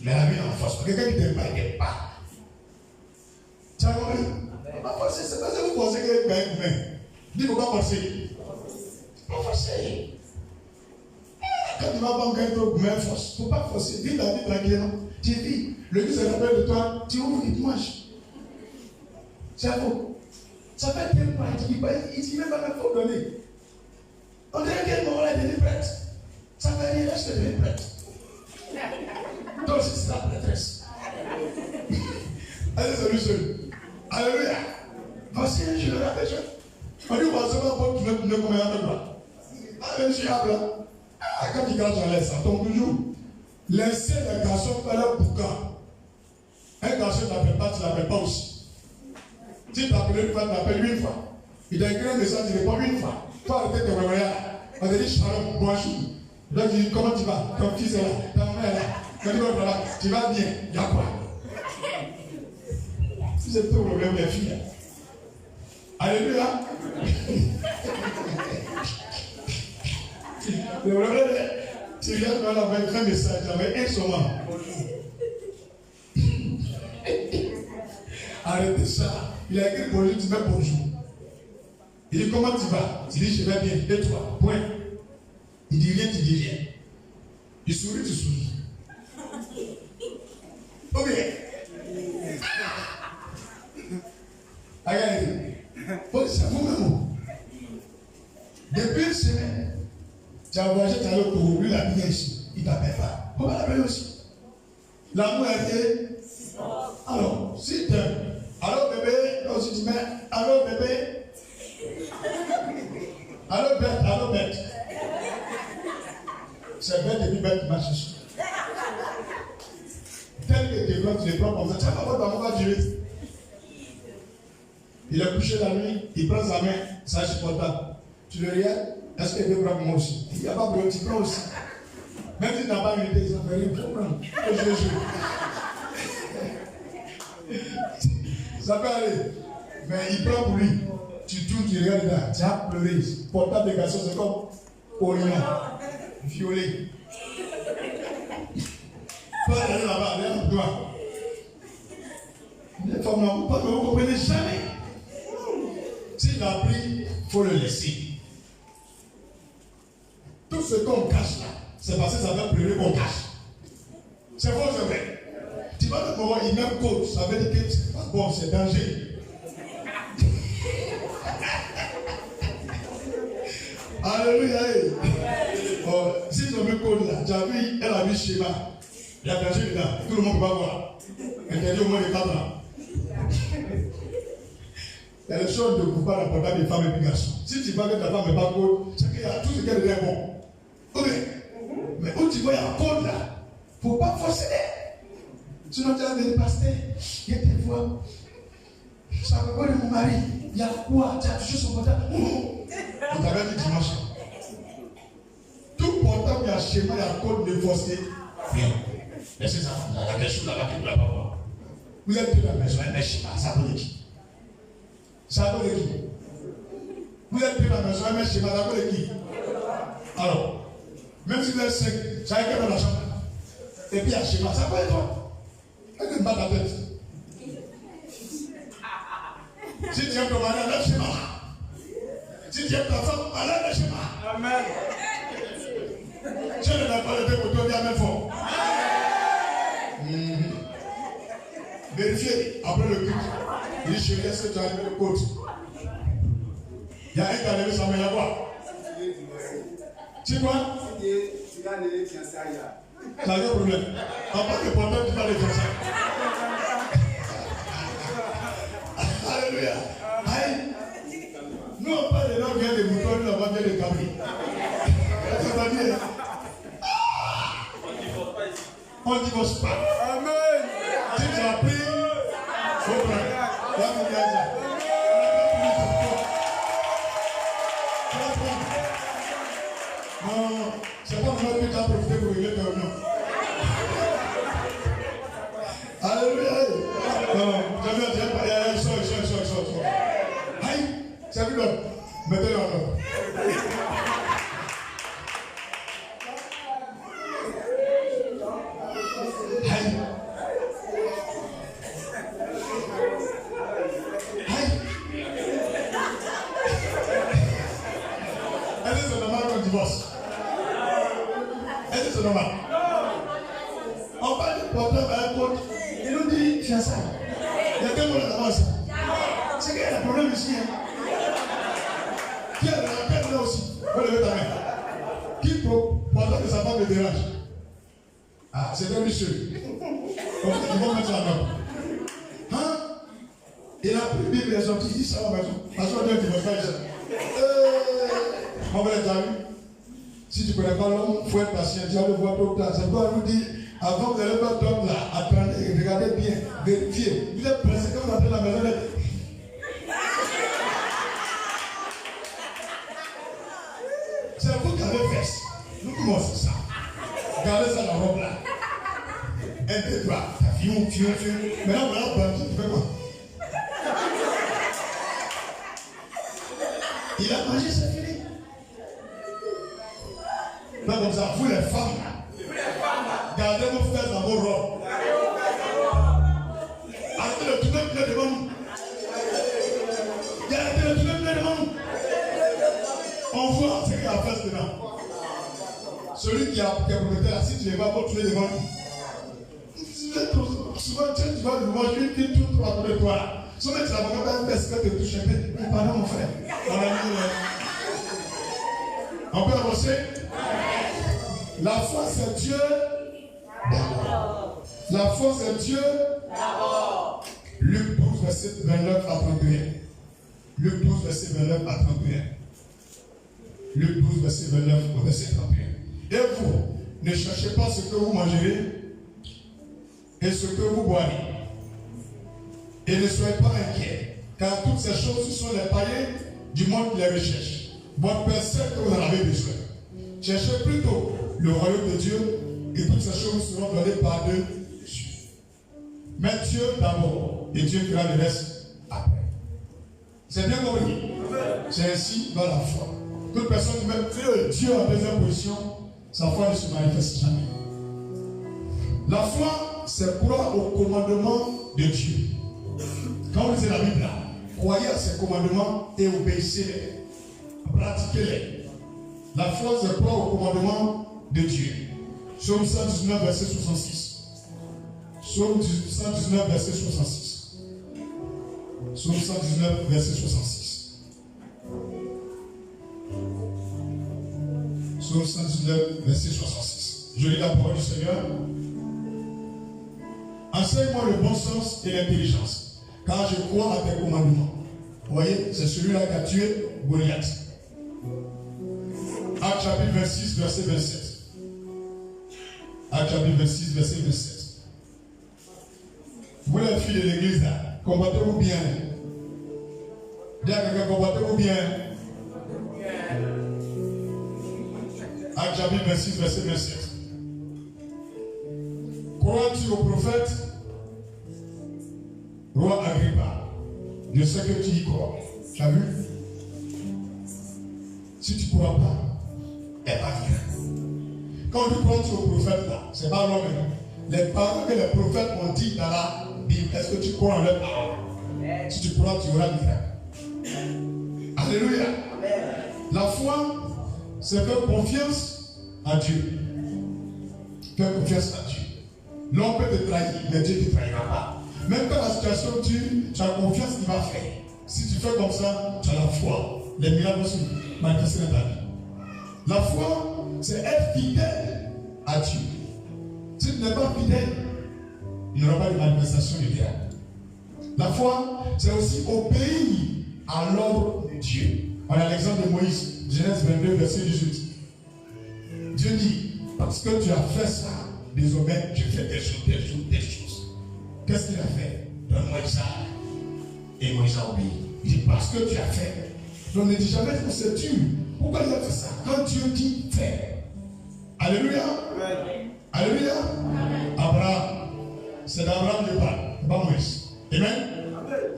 [SPEAKER 1] Mais la vie, on ne force pas. Quelqu'un qui t'aime pas, il t'aime pas. Tu as compris? On ne va pas forcer. C'est parce que vous pensez que vous avez dis, il ne faut pas forcer. Pas forcer. Quand tu vas pas gagner trop, mais force. Il ne faut pas forcer. Vis ta vie tranquillement. Tu vis. Le Dieu se rappelle de toi. Tu ouvres, il te mange. C'est faux. Ça fait tel point. Il dit même pas qu'il faut donner. On dirait qu'elle m'a devenu prête. Ça fait rien, je te deviens prête. Toi aussi, c'est la prêtresse. Allez, c'est lui seul. Alléluia. Voici un jour, la péché. On dit, voici un peu, tu veux combien de temps? Allez, je suis à plat. Quand il crache en l'air, ça tombe toujours. Laissez les garçons faire leur boucan. Un garçon ne t'appelle pas, tu ne l'appelles pas aussi. Si tu t'appelles une fois, tu l'appelles 8 fois. Il t'a écrit un message, tu réponds 8 fois. Toi, arrêtez de regarder. On te dit, Shalom, bonjour. Donc, tu dis, comment tu vas? Ton fils est là, ta mère est là. Quand tu vas là, tu vas bien. Il y a quoi? C'est tout le problème des filles. Alléluia. Le problème, tu viens de voir avec un message, avec un sommant. Arrêtez ça. Il a écrit bonjour, tu mets bonjour. Il dit, comment tu vas? Tu dis, je vais bien. Et toi? Point. Il dit rien, tu dis rien. Il sourit, tu souris. Ok. Regardez. C'est vous-même. Depuis une semaine, tu as voyagé, tu as allé au Togo, lui, il a bien ici. Il ne t'appelle pas. On va l'appeler aussi. L'amour a été. Alors, si tu aimes. Alors, bébé, quand tu mets. Alors, bébé. Alors, bête, alors, bête. C'est bête et puis bête qui marche ici. Tel que tes blancs, tu les prends comme ça. Tu vas pas voir comment va durer. Il est couché la nuit, il prend sa main, ça c'est portable. Tu le regardes, est-ce qu'il veut prendre moi aussi? Il n'y a pas besoin, tu prends aussi. Même si tu n'as pas une idée, ça fait rien, tu prends. Ça peut aller. Mais il prend pour lui. Tu tournes, tu regardes là, tu as pleuré. Portable de garçon, c'est comme oignon, violet. Pas aller là-bas, aller en toi. Les femmes, vous ne comprenez jamais. S'il a pris, il faut le laisser. Tout ce qu'on cache là, c'est parce que ça va pleurer qu'on cache. C'est faux, c'est vrai. Tu vas te voir, il même code, ça veut dire que c'est pas bon, c'est danger. Alléluia. Oh, si tu mets code là, tu as vu, elle a vu schéma. Il y a danger dedans, tout le monde va voir. Interdit au moins de 4 ans. Il y a des choses de couper la portable des femmes et des garçons. Si tu vois que ta femme n'est pas code, c'est qu'il y a tout ce qu'elle est bon. Ok. Mais où tu vois, il y a un code là. Il ne faut pas forcer. Sinon, tu as dit, pasteur, il y a des fois, ça ne veut pas de mon mari. Il y a quoi? Tu as touché son portable. On t'avait dit dimanche. Tout portable portable, il y a schéma, il y a code de forcé. Bien. Laissez ça. Il y a des choses là-bas qui ne doivent pas voir. Vous êtes plus dans la maison, un schéma. Ça veut dire qui? Ça veut dire qui? Vous êtes plus dans la maison, un schéma. Ça veut dire qui? Alors, même si vous êtes 5, ça veut dire dans la chambre. Et puis il y a schéma. Ça veut dire quoi? Elle ne bat la tête. Si tu aimes ton mari, enlève schéma. Si tu aimes ta femme, enlève le schéma.
[SPEAKER 2] Amen.
[SPEAKER 1] Je ne l'ai pas levé pour toi, Amen fort. Vérifiez après le culte. Il dit chérie, est-ce que tu as levé le côte? Il y a un qui a levé sa main, il y a quoi? Tu vois?
[SPEAKER 3] Tu vas aller fiancer ailleurs.
[SPEAKER 1] Ça a un problème. En tant que porteur, tu vas les fiancer. Alléluia. Aïe. Nous, on parle de l'homme vient de moutons, nous, on vient de cabri. Ça va dire. On ne divorce pas.
[SPEAKER 2] Amen.
[SPEAKER 1] Si tu as pris, il faut prendre. Là, vous regardez ça. Non, c'est pas vraiment que tu as profité pour régler ta union. Alléluia. Non, j'avais pas. Sors. Aïe, c'est vu l'homme. Mettez-le en ordre. Est-ce que c'est normal qu'on divorce? Est-ce que c'est normal? On parle de problème à un pote. Il nous dit fiançailles. Il y a quel monde d'avance? C'est qu'il y a un problème ici. Qui a la peine là aussi? Vous levez ta main. Qui pendant que sa femme le dérange? Ah, c'est un monsieur. Donc, ils vont mettre la main. Hein? Il a pris Bible, il est sorti, il dit ça va maison. Parce qu'on dit qu'il va faire ça. On va les amis. Si tu ne connais pas l'homme, il faut être patient. Tu vas le voir tout le temps. C'est quoi nous dit? Avant que vous n'allez pas d'homme là, attendez, regardez bien, vérifiez. Vous êtes pressé quand vous entrez dans la maison. C'est vous qui avez fait. Nous commençons ça. Regardez ça dans la robe là. 1, 2, 3. Fion. Maintenant, voilà, bandit, tu fais quoi? Il a mangé, c'est fini. Pas comme ça, vous les femmes là. Gardez vos fesses dans vos robes. Arrêtez de tourner plein devant nous. Arrêtez de tourner plein devant nous. On voit ce qu'il y a à faire dedans. Celui qui a prometté là, si tu ne vas pas tuer devant lui. Souvent, tu vas le manger, tu tournes à côté de toi là. Souvent, tu vas voir un peste qui te touche un peu. Pardon, mon frère. On peut avancer? La foi, c'est Dieu d'abord. La foi, c'est Dieu d'abord. Luc 12, verset 29 à 31. Luc 12, verset 29 à 31. Luc 12, verset 29 au verset 31. Et vous, ne cherchez pas ce que vous mangerez et ce que vous boirez. Et ne soyez pas inquiets, car toutes ces choses, ce sont les païens du monde qui les recherchent. Votre Père sait que vous en avez besoin. Cherchez plutôt le royaume de Dieu et toutes ces choses seront données par Dieu. Mais Dieu d'abord et Dieu fera le reste après. C'est bien compris. C'est ainsi dans la foi. Toute personne qui met Dieu en deuxième position, sa foi ne se manifeste jamais. La foi, c'est croire au commandement de Dieu. Quand vous lisez la Bible, croyez à ses commandements et obéissez-les. Pratiquez-les. La foi, c'est croire au commandement de Dieu. Psaume 119, verset 66. Psaume 119, verset 66. Psaume 119, verset 66. Psaume 119, verset 66. Je lis la parole du Seigneur. Enseigne-moi le bon sens et l'intelligence, car je crois à tes commandements. Vous voyez, c'est celui-là qui a tué Goliath. Acte chapitre 26, verset 27. Acte chapitre 26, verset 27. Vous les filles de l'église là, combattez-vous bien. Dis à quelqu'un, combattez-vous bien. Acte chapitre 26, verset 27. Crois-tu au prophète? Roi Agrippa, je sais que tu y crois. Tu as vu? Si tu ne crois pas, il n'y a pas de rien. Quand on dit crois-tu au prophète là, ce n'est pas l'homme. Les paroles que les prophètes ont dit dans la Bible, est-ce que tu crois en leurs paroles? Si tu crois, tu auras le miracle. Alléluia. La foi, c'est faire confiance à Dieu. Faire confiance à Dieu. L'homme peut te trahir, mais Dieu ne te trahira pas. Même quand la situation dure, tu as confiance qu'il va faire. Si tu fais comme ça, tu as la foi. Les miracles vont se manifester dans ta vie. La foi, c'est être fidèle à Dieu. Si tu n'es pas fidèle, il n'y aura pas de manifestation du miracle. La foi, c'est aussi obéir à l'ordre de Dieu. On a l'exemple de Moïse, Genèse 22, verset 18. Dieu dit, parce que tu as fait ça, désormais, je fais des choses. Qu'est-ce qu'il a fait? Donne-moi ça. Et Moïse a obéi. Il dit, parce que tu as fait. Donc ne dis jamais que c'est Dieu. Pourquoi il a fait ça? Quand Dieu dit, fais. Alléluia. Alléluia. Abraham. C'est d'Abraham que je parle, pas Moïse. Amen.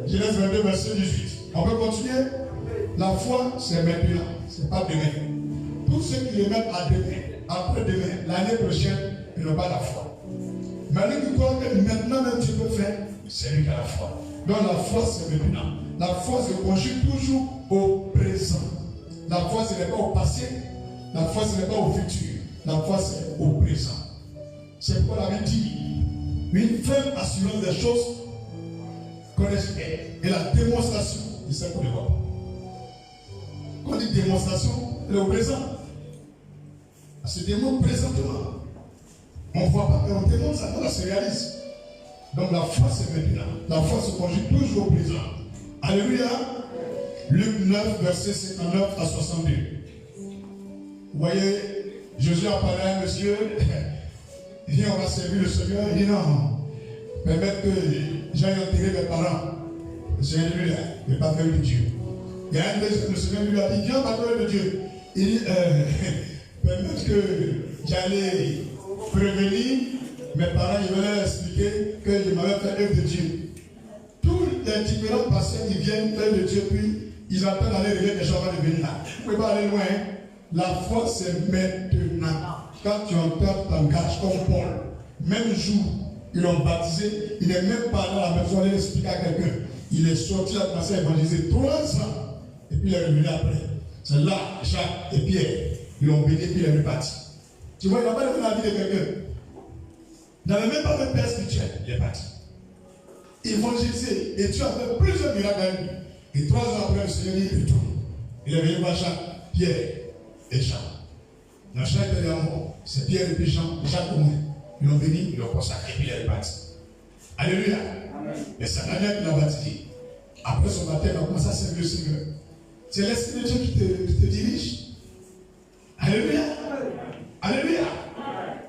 [SPEAKER 1] Genèse 22, verset 18. On peut continuer? La foi, c'est maintenant, c'est pas demain. Tous ceux qui les mettent à demain, après-demain, l'année prochaine, ils n'ont pas la foi. Mais lui qui croit que maintenant même tu peux faire, c'est lui qui a la foi. Donc la foi, c'est maintenant. La foi se conjugue toujours au présent. La foi, ce n'est pas au passé. La foi, ce n'est pas au futur. La foi, c'est au présent. C'est pourquoi la Bible dit une ferme assurance des choses qu'on espère. Et la démonstration de ce qu'on ne voit pas. Quand on dit démonstration, elle est au présent. Elle se démontre présentement. On ne voit pas, mais on démontre ça, on se réalise. Donc la foi, c'est maintenant. La foi se conjugue toujours au présent. Alléluia. Luc 9, verset 59 à 62. Vous voyez, Jésus a parlé à un monsieur. Il dit, on va servir le Seigneur. Il dit, non, permettre que j'aille enterrer mes parents. Le Seigneur lui ne pas faire de Dieu. Il y a un deuxième, le Seigneur lui a dit, viens parler de Dieu. Il dit, permettre que j'allais prévenir mes parents, ils veulent leur expliquer que je m'avais fait œuvre de Dieu. Tous les différents patients qui viennent faire de Dieu, puis ils attendent d'aller regarder les gens avant de venir là. Vous ne pouvez pas aller loin. La foi, c'est maintenant. Quand tu entends, t'engages comme Paul. Même jour, ils l'ont baptisé. Il n'est même pas allé à la maison aller expliquer à quelqu'un. Il est sorti à commencer à évangéliser 3 ans. Et puis il est revenu après. C'est là, Jacques et Pierre, ils l'ont béni et puis il est reparti. Tu vois, il n'a pas donné la vie de quelqu'un. Il n'avait même pas fait père spirituel. Il est parti. Évangéliser. Et Dieu a fait plusieurs miracles à lui. Et 3 ans après, le Seigneur dit, il retourne. Il est venu voir Jacques, Pierre et Jean. Dans Jacques était mort. C'est Pierre et puis Jean, Jacques au moins. Ils l'ont béni, ils l'ont consacré, puis il est reparti. Alléluia. Et c'est Daniel qui l'a baptisé. Après son baptême, il a commencé à servir le Seigneur. C'est l'Esprit de Dieu qui te dirige. Alléluia. Alléluia.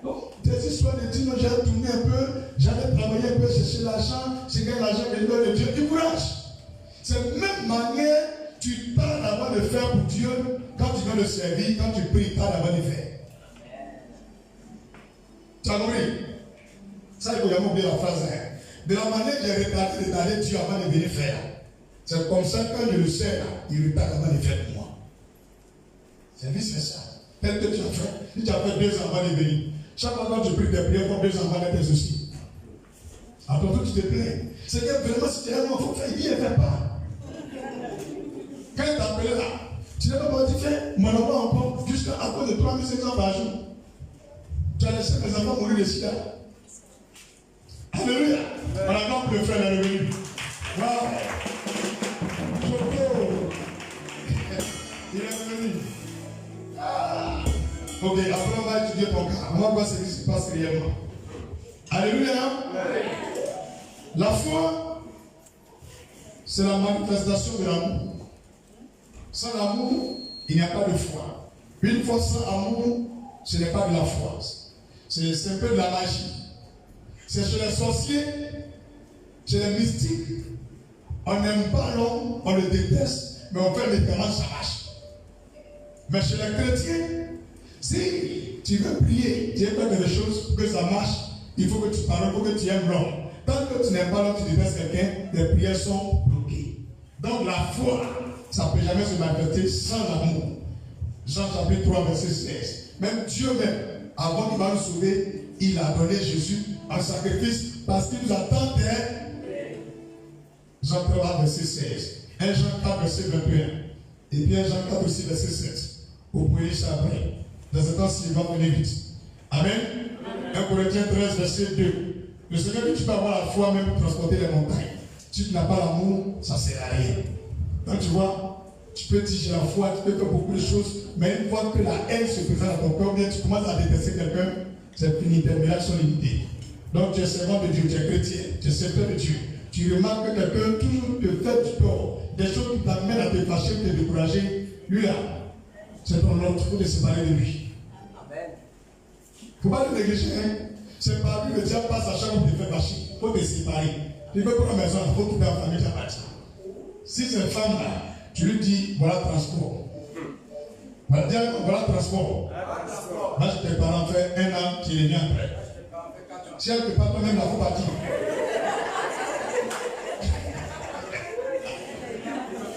[SPEAKER 1] Donc, tes histoires de dire, j'ai tourné un peu, j'avais travaillé un peu, cherché l'argent, j'ai gagné l'argent, et le de Dieu, du courage. C'est la même manière, tu parles avant de faire pour Dieu, quand tu viens le servir, quand tu pries, parle avant de faire. Tu as compris? Ça, il faut jamais oublier la phrase. Hein. De la manière que j'ai retardé Dieu avant de venir faire. C'est comme ça, quand je le sais, là, il retarde avant de faire pour moi. C'est vice versa. Tel que tu as fait. Si tu as fait 2 ans avant de venir, chaque fois quand tu pries tes prières, pour 2 ans avant d'être aussi. Après tout, tu te plains. C'est que vraiment, si tu es un enfant, il dit, il ne fait pas. Quand il t'a appelé là, tu n'as pas parti faire mon enfant encore jusqu'à cause de 3 500 par jour. Tu as laissé mes enfants mourir de sida. Alléluia. Par exemple, le frère est revenu. Waouh. Il est revenu. Ah. Ok, après on va étudier ton cas. On va voir ce qui se passe réellement. Alléluia. La foi, c'est la manifestation de l'amour. Sans l'amour, il n'y a pas de foi. Une foi sans amour, ce n'est pas de la foi. C'est un peu de la magie. C'est chez les sorciers, chez les mystiques. On n'aime pas l'homme, on le déteste, mais on fait les médicaments, ça marche. Mais chez les chrétiens, si tu veux prier, tu veux faire quelque chose pour que ça marche, il faut que tu parles, il faut que tu aimes l'homme. Tant que tu n'aimes pas l'homme, tu détestes quelqu'un, tes prières sont bloquées. Donc la foi, ça ne peut jamais se manifester sans l'amour. Jean chapitre 3, verset 16. Même Dieu même, avant qu'il va nous sauver, il a donné Jésus en sacrifice parce qu'il nous attend. Jean 3, verset 16. 1 Jean 4, verset 21. Et puis 1 Jean 4 aussi, verset 7. Vous pouvez lire ça après. Dans ce temps-ci, il va venir vite. Amen. 1 Corinthiens 13, verset 2. Le Seigneur dit que tu peux avoir la foi même pour transporter les montagnes. Si tu n'as pas l'amour, ça ne sert à rien. Donc tu vois, tu peux dire j'ai la foi, tu peux faire beaucoup de choses, mais une fois que la haine se présente dans ton cœur, bien tu commences à détester quelqu'un, c'est fini, tes miracles sont limités. Donc tu es servant de Dieu, tu es chrétien, tu es serviteur de Dieu. Tu remarques que quelqu'un toujours te fait du tort, des choses qui t'amènent à te fâcher, te décourager. Lui là, c'est ton autre, il faut te séparer de lui. Amen. Il ne faut pas le négliger. Hein? C'est pas lui, le diable passe à chaque fois qu'il te fait fâcher. Il faut te séparer. Tu veux pour la maison, il faut quitter la famille qui a bâti. Si cette femme là, tu lui dis voilà transport. Voilà transport. Là, tes parents fait 1 an, tu reviens après. Si elle ne peut pas toi-même, il faut partir.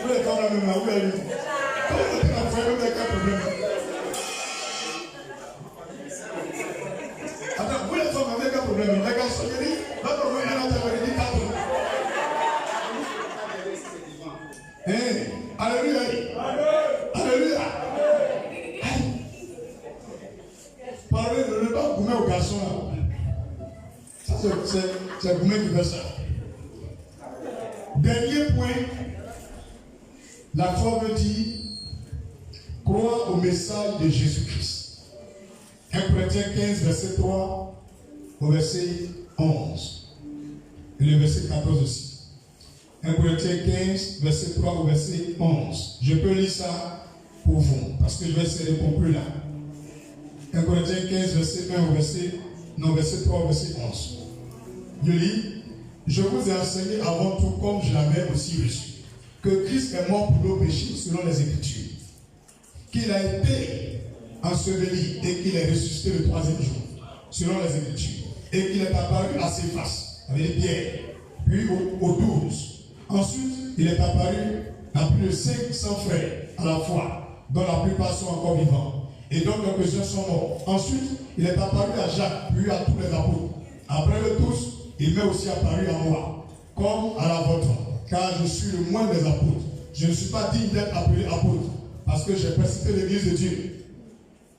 [SPEAKER 1] Vous les femmes là même là, où est-elle? Comment tu as fait même avec un problème? Attends, vous les femmes avec un problème, les gars sont venus, votre problème, elle a dit 4 ans. Alléluia. Alléluia. Parlez de ne pas goumer au garçon là. Ça c'est Goumé qui fait ça. Dernier point. La foi veut dire croire au message de Jésus-Christ. 1 Corinthiens 15, verset 3 au verset 11. Et le verset 14 aussi. 1 Corinthiens 15, verset 3 au verset 11. Je peux lire ça pour vous, parce que je vais essayer de conclure là. 1 Corinthiens 15, verset 1 au verset 3 au verset 11. Je lis. Je vous ai enseigné avant tout, comme je l'avais aussi reçu, que Christ est mort pour nos péchés selon les Écritures, qu'il a été enseveli et qu'il est ressuscité le 3e jour selon les Écritures, et qu'il est apparu à ses faces avec Pierre, puis aux 12. Ensuite, il est apparu à plus de 500 frères à la fois, dont la plupart sont encore vivants, et dont quelques-uns sont morts. Ensuite, il est apparu à Jacques, puis à tous les apôtres. Après eux tous, il m'est aussi apparu à moi, comme à la vôtre, car je suis le moindre des apôtres. Je ne suis pas digne d'être appelé apôtre, parce que j'ai persécuté l'église de Dieu.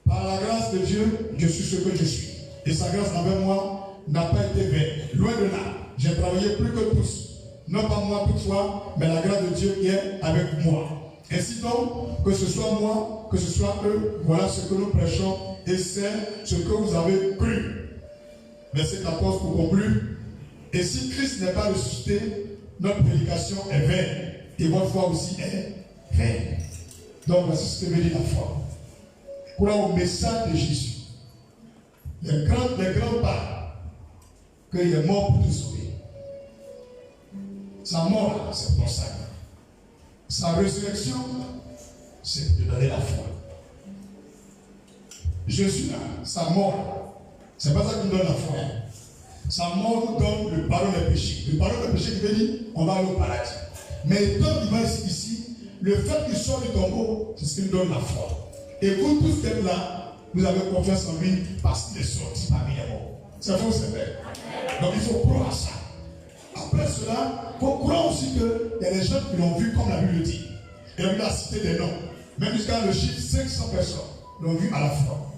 [SPEAKER 1] Par la grâce de Dieu, je suis ce que je suis. Et sa grâce envers moi n'a pas été vaine. Loin de là, j'ai travaillé plus que tous. Non pas moi toutefois, mais la grâce de Dieu qui est avec moi. Ainsi donc, que ce soit moi, que ce soit eux, voilà ce que nous prêchons, et c'est ce que vous avez cru. Verset 14 pour conclure. Et si Christ n'est pas ressuscité, notre prédication est vaine, et votre foi aussi est vaine. Donc voici ce que veut dire la foi. Croire au message de Jésus. Les grands pas qu'il est mort pour nous sauver. Sa mort, c'est pour ça. Sa résurrection, c'est de donner la foi. Jésus, là, sa mort, c'est pas ça qui nous donne la foi. Sa mort nous donne le pardon des péchés. Le pardon des péchés qui veut dire on va aller au paradis. Mais tant qu'il va ici, le fait qu'il sort du tombeau, c'est ce qui nous donne la foi. Et vous tous qui êtes là, vous avez confiance en lui parce qu'il est sorti parmi les morts. C'est faux, c'est vrai. Donc il faut croire à ça. Après cela, il faut croire aussi qu'il y a des gens qui l'ont vu comme la Bible le dit. Et la Bible a cité des noms. Même jusqu'à le chiffre 500 personnes l'ont vu à la fois.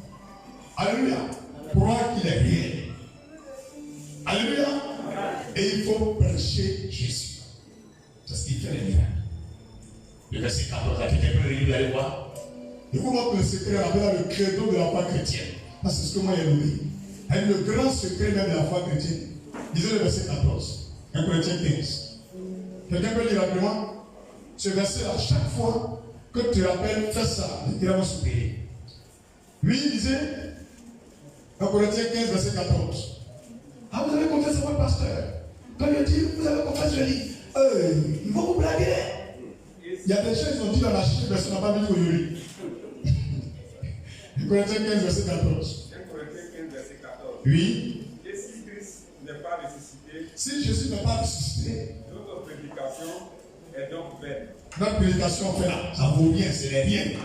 [SPEAKER 1] Alléluia. Croire qu'il est réel. Alléluia. Et il faut prêcher Jésus. C'est ce qu'il fait les miracles. Le verset 14, quelqu'un peut venir, aller voir. Et vous montre le secret, rappelez le credo de la foi chrétienne. Ça, c'est ce que moi j'ai nommé. Et le grand secret même de la foi chrétienne. Lisez le verset 14. 1 Corinthiens 15. Quelqu'un peut lire rapidement ce verset à chaque fois que tu rappelles, fais ça, il va s'oublier. Lui, il disait, 1 Corinthiens 15, verset 14. Ah, vous avez confessé à votre pasteur. Quand il dit, vous avez confessé, je dis, ils vont vous blaguer. Il y a des gens qui ont dit dans la chute, personne n'a pas mis aujourd'hui. Corinthiens 15, verset 14.
[SPEAKER 2] 1 Corinthiens 15, verset 14.
[SPEAKER 1] Oui.
[SPEAKER 2] Et si Christ n'est pas ressuscité,
[SPEAKER 1] Si Jésus n'est pas ressuscité,
[SPEAKER 2] notre prédication est donc vaine.
[SPEAKER 1] notre prédication fait là, ça vaut rien, c'est rien.
[SPEAKER 2] Et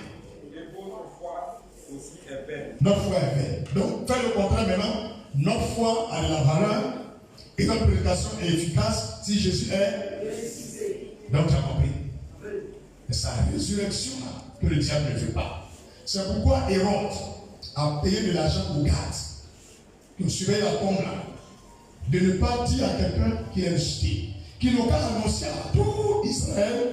[SPEAKER 2] votre foi aussi est vaine.
[SPEAKER 1] Notre foi est vaine. Donc, fais le contraire maintenant. Notre foi a de la valeur et notre prédication est efficace si Jésus est ressuscité. Donc, tu as compris. C'est sa résurrection que le diable ne fait pas. C'est pourquoi Hérode a payé de l'argent aux gardes qui ont surveillé la tombe là, de ne pas dire à quelqu'un qu'il est ressuscité, qui n'ont qu'à annoncer à tout Israël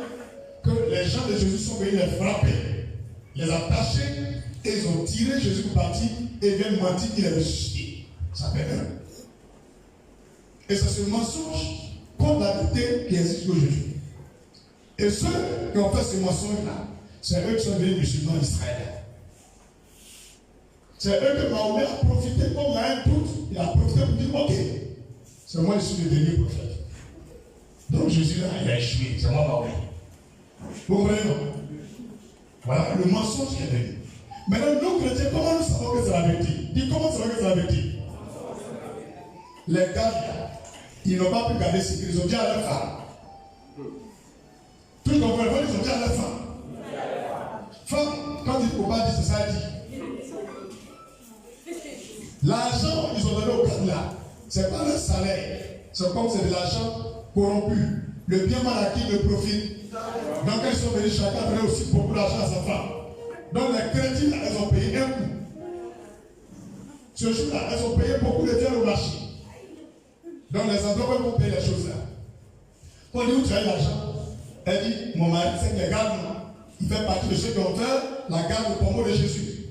[SPEAKER 1] que les gens de Jésus sont venus les frapper, les attacher, et ils ont tiré Jésus pour partir et viennent mentir qu'il est ressuscité. Ça fait un. Et c'est ce mensonge contre la vérité qui existe aujourd'hui. Et ceux qui ont fait ce mensonge-là, c'est eux qui sont devenus musulmans israéliens. C'est eux que Mahomet a profité, comme il y a un doute, il a profité pour dire, ok, c'est moi je suis le dernier prophète. Donc Jésus là, il a échoué, c'est moi Mahomet. Vous comprenez non? Voilà le mensonge qui est venu. Maintenant, nous chrétiens, comment nous savons que c'est la vérité? Dis comment nous savons que c'est la vérité? Les gars, ils n'ont pas pu garder ce qu'ils ont dit à leur femme. Tout le monde, ils ont dit à leur femme. Femme, quand il ne faut pas dire, c'est ça, elle dit. L'argent qu'ils ont donné au candidat, ce n'est pas le salaire. C'est comme c'est de l'argent corrompu. Le bien mal acquis, le profit. Donc, elles sont venues chacun donner aussi beaucoup d'argent à sa femme. Donc, les chrétiens, elles ont payé un coup. Ce jour-là, elles ont payé beaucoup de biens au marché. Donc, les endroits où ils vont payer les choses là. Quand on dit où tu as eu l'argent, elle dit, mon mari, c'est que les gardes, il fait partie de ceux qui ont fait la garde au pommeau de Jésus.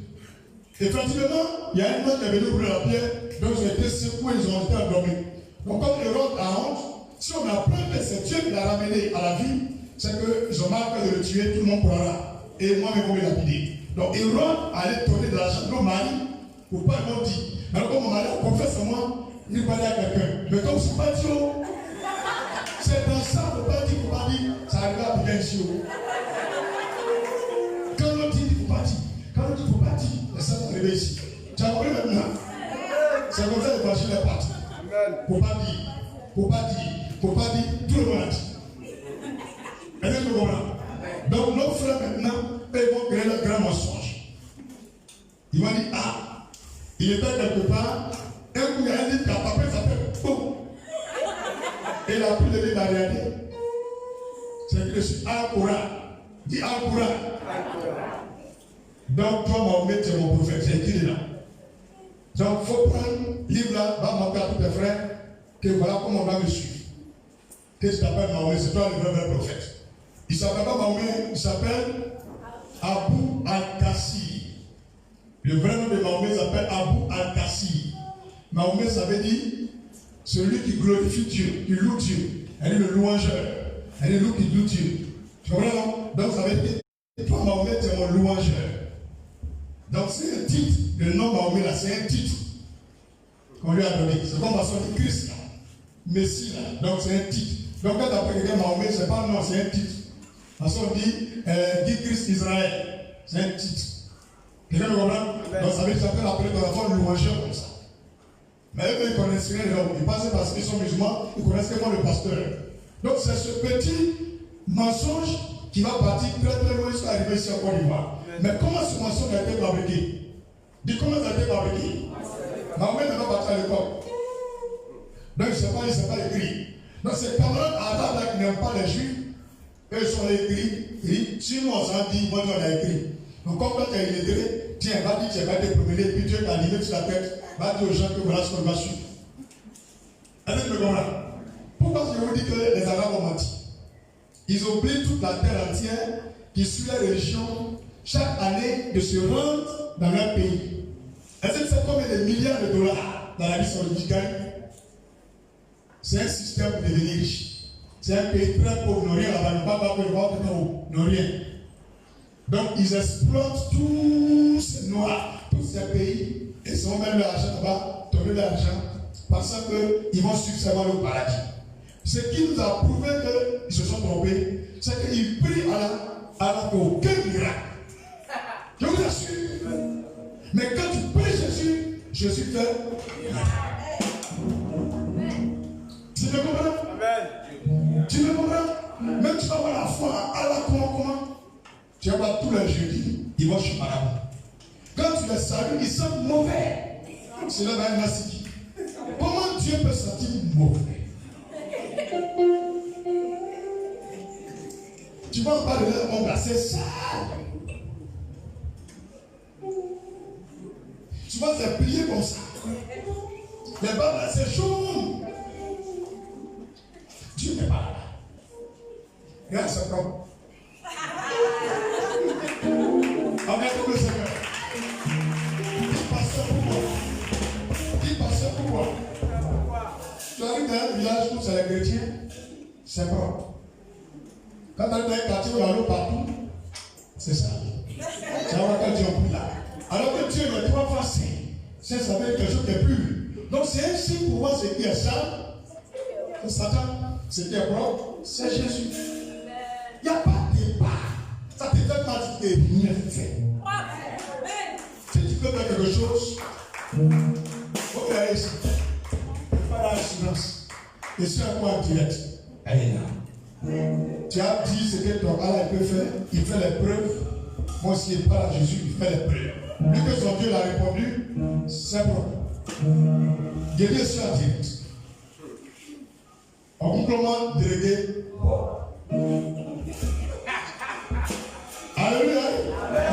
[SPEAKER 1] Effectivement, il y a un homme qui est venu ouvrir la pierre, donc ils ont été secoués, ils ont été endormis. Donc, comme Hérode a honte, si on apprend que c'est Dieu qui l'a ramené à la vie, c'est qu'ils ont mal fait de le tuer, tout le monde pourra. Et moi-même, on va lapider. Donc, Hérode allait donner de l'argent à nos maris pour pas le dire. Alors, comme mon mari a confesse à moi, il va aller à quelqu'un. Mais comme c'est pas Dieu, c'est dans ça, il ne faut pas dire, il ne faut pas dire, ça arrive à bien ici. Quand on dit, il ne faut pas dire. Quand on dit, il ne faut pas dire, ça va arriver ici. Tu as compris maintenant? C'est comme ça que l'évangile est parti. Il ne faut pas dire, il ne faut pas dire, il ne faut pas dire, tout le monde a dit. Est-ce que tu comprends? Donc nos frères maintenant, ils vont créer le grand mensonge. Ils vont dire, ah, il était quelque part, un coup il y a un livre qui a tapé, ça fait boum. Et il a pris le livre, il a regardé. C'est écrit dessus, Al-Qur'an. Dis Al-Qur'an. Donc toi, Mahomet, tu es mon prophète, c'est écrit là. Donc il faut prendre le livre là, va montrer à tous tes frères que voilà comment on va me suivre. Qu'est-ce que tu t'appelles Mahomet? C'est toi le vrai prophète. Il ne s'appelle pas Mahomet, il s'appelle Abou Al-Kassi. Le vrai nom de Mahomet s'appelle Abou Al-Kassi. Mahomet, ça veut dire celui qui glorifie Dieu, qui loue Dieu. Elle est le louangeur. Elle est le qui loue Dieu. Tu comprends non? Donc ça veut dire toi Mahomet, tu es mon louangeur. Donc c'est un titre. Le nom Mahomet là, c'est un titre qu'on lui a donné. C'est comme façon de Christ là. Messie là. Donc c'est un titre. Donc quand tu appelles quelqu'un Mahomet, c'est pas un nom, c'est un titre. Parce qu'on dit Christ Israël, c'est un titre. Quelqu'un me comprend? Donc ça veut dire que ça peut appeler ton enfant louangeur comme ça. Mais eux, ils connaissent rien, ils passent parce qu'ils sont musulmans, ils connaissent que moi le pasteur. Donc c'est ce petit mensonge qui va partir très très loin jusqu'à arriver ici en Côte d'Ivoire. Mais comment ce mensonge a été fabriqué? Dis comment ça a été fabriqué? Mahomet n'est pas parti à l'école. Donc il ne sait pas écrit. Donc ces camarades arabes là qui n'aiment pas les juifs, eux sont écrits, et si nous on s'en dit, moi on a écrit. Donc comme toi tu es illettré, tiens, va dire, tu vas te promener, puis Dieu t'a animé sur la tête, va dire aux gens que voilà ce qu'on va suivre. Est-ce que tu me comprends? Pourquoi je vous dis que les Arabes ont menti? Ils oublient toute la terre entière qui suit la religion chaque année de se rendre dans leur pays. Est-ce que c'est combien de milliards de dollars dans la vie saoudite? C'est un système pour devenir riche. C'est un pays très pauvre, n'ont rien là-bas, n'ont rien. Donc ils exploitent tous ces noirs, tous ces pays, et ils ont même leur argent là-bas, donner leur argent, pensant qu'ils vont succéder au paradis. Ce qui nous a prouvé qu'ils se sont trompés, c'est qu'ils prient à la aucun miracle. Je vous assure. Mais quand tu pries Jésus, Jésus fait. Tu me comprends? Amen. Tu me comprends? Même tu vas avoir la foi à la comment? Tu vas voir tous les jeudis, ils vont chez Madame. Quand tu les salues, ils sont mauvais. C'est là un massif. Comment Dieu peut sentir mauvais? Tu vas pas de leur embrasser sale. Tu vas faire plier comme ça. Les bas c'est jaune. Dieu n'est pas là. Regarde ce comme. Amen, le Seigneur. Qui passe pourquoi? Tu arrives dans un village où c'est les chrétiens, c'est propre. Quand tu arrives dans un quartier où il y a l'eau partout, c'est ça. Tu vas voir quand Dieu est là. Alors que Dieu est 3 fois saint, c'est ça veut dire quelque chose qui est pur. Donc c'est un signe pour voir ce qui est sale. C'est Satan, ce qui est propre, c'est Jésus. Il n'y a pas de débat. Ça te fait pas dire bien fait. Si tu peux faire quelque chose, il faut faire ici. Pas dans le silence. Et c'est un point direct. Elle est là. Tu as dit ce que ton Allah peut faire, il fait les preuves. Moi, s'il parle à Jésus, il fait les preuves. Lui que son Dieu l'a répondu, c'est bon. Guérir sur la direct. En complément délégué. Alléluia.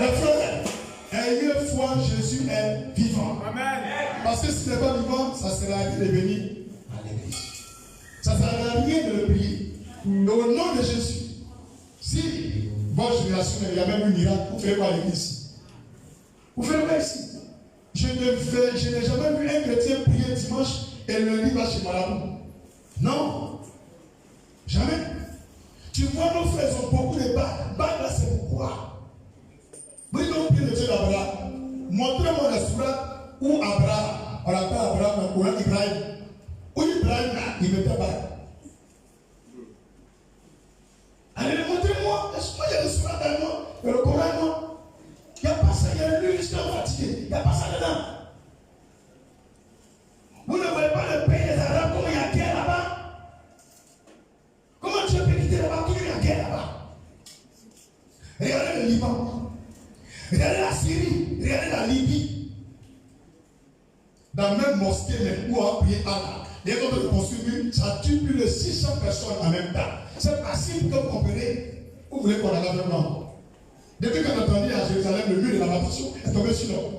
[SPEAKER 1] Les frères, ayez foi, Jésus est vivant. Amen. Parce que s'il n'est pas vivant, ça ne sert à rien de venir à l'église. Ça ne sert à rien de le prier. Mais au nom de Jésus, si votre génération, il y a même un miracle, vous faites quoi à l'église? Vous faites quoi ici? Je n'ai jamais vu un chrétien prier dimanche et lundi va chez Madame. Non. Jamais. Tu vois, nos frères ont beaucoup de bagues. Bagues là, c'est pourquoi? Vous dites qu'on prie le Dieu d'Abraham. Montrez-moi la sourate où Abraham, on l'appelle Abraham dans le Coran Ibrahim. Où Ibrahim là, il mettait bague. Allez, montrez-moi. Est-ce qu'il y a des sourates dans le Coran, non? Il n'y a pas ça, il y a lui, jusqu'à fatigué. Il n'y a pas ça dedans. Vous ne voyez pas le pays des Arabes, comment il y a guerre là-bas? Comment tu peux quitter là-bas? Comment il y a guerre là-bas? Regardez le Liban. Regardez la Syrie. Regardez la Libye. Dans la même mosquée, où on a prié Allah. Les autres de construire, ça tue plus de 600 personnes en même temps. C'est facile comme comprenez. Vous voulez qu'on aille vraiment? Depuis qu'on a entendu à Jérusalem, le mur de lamentation est tombé sur l'homme.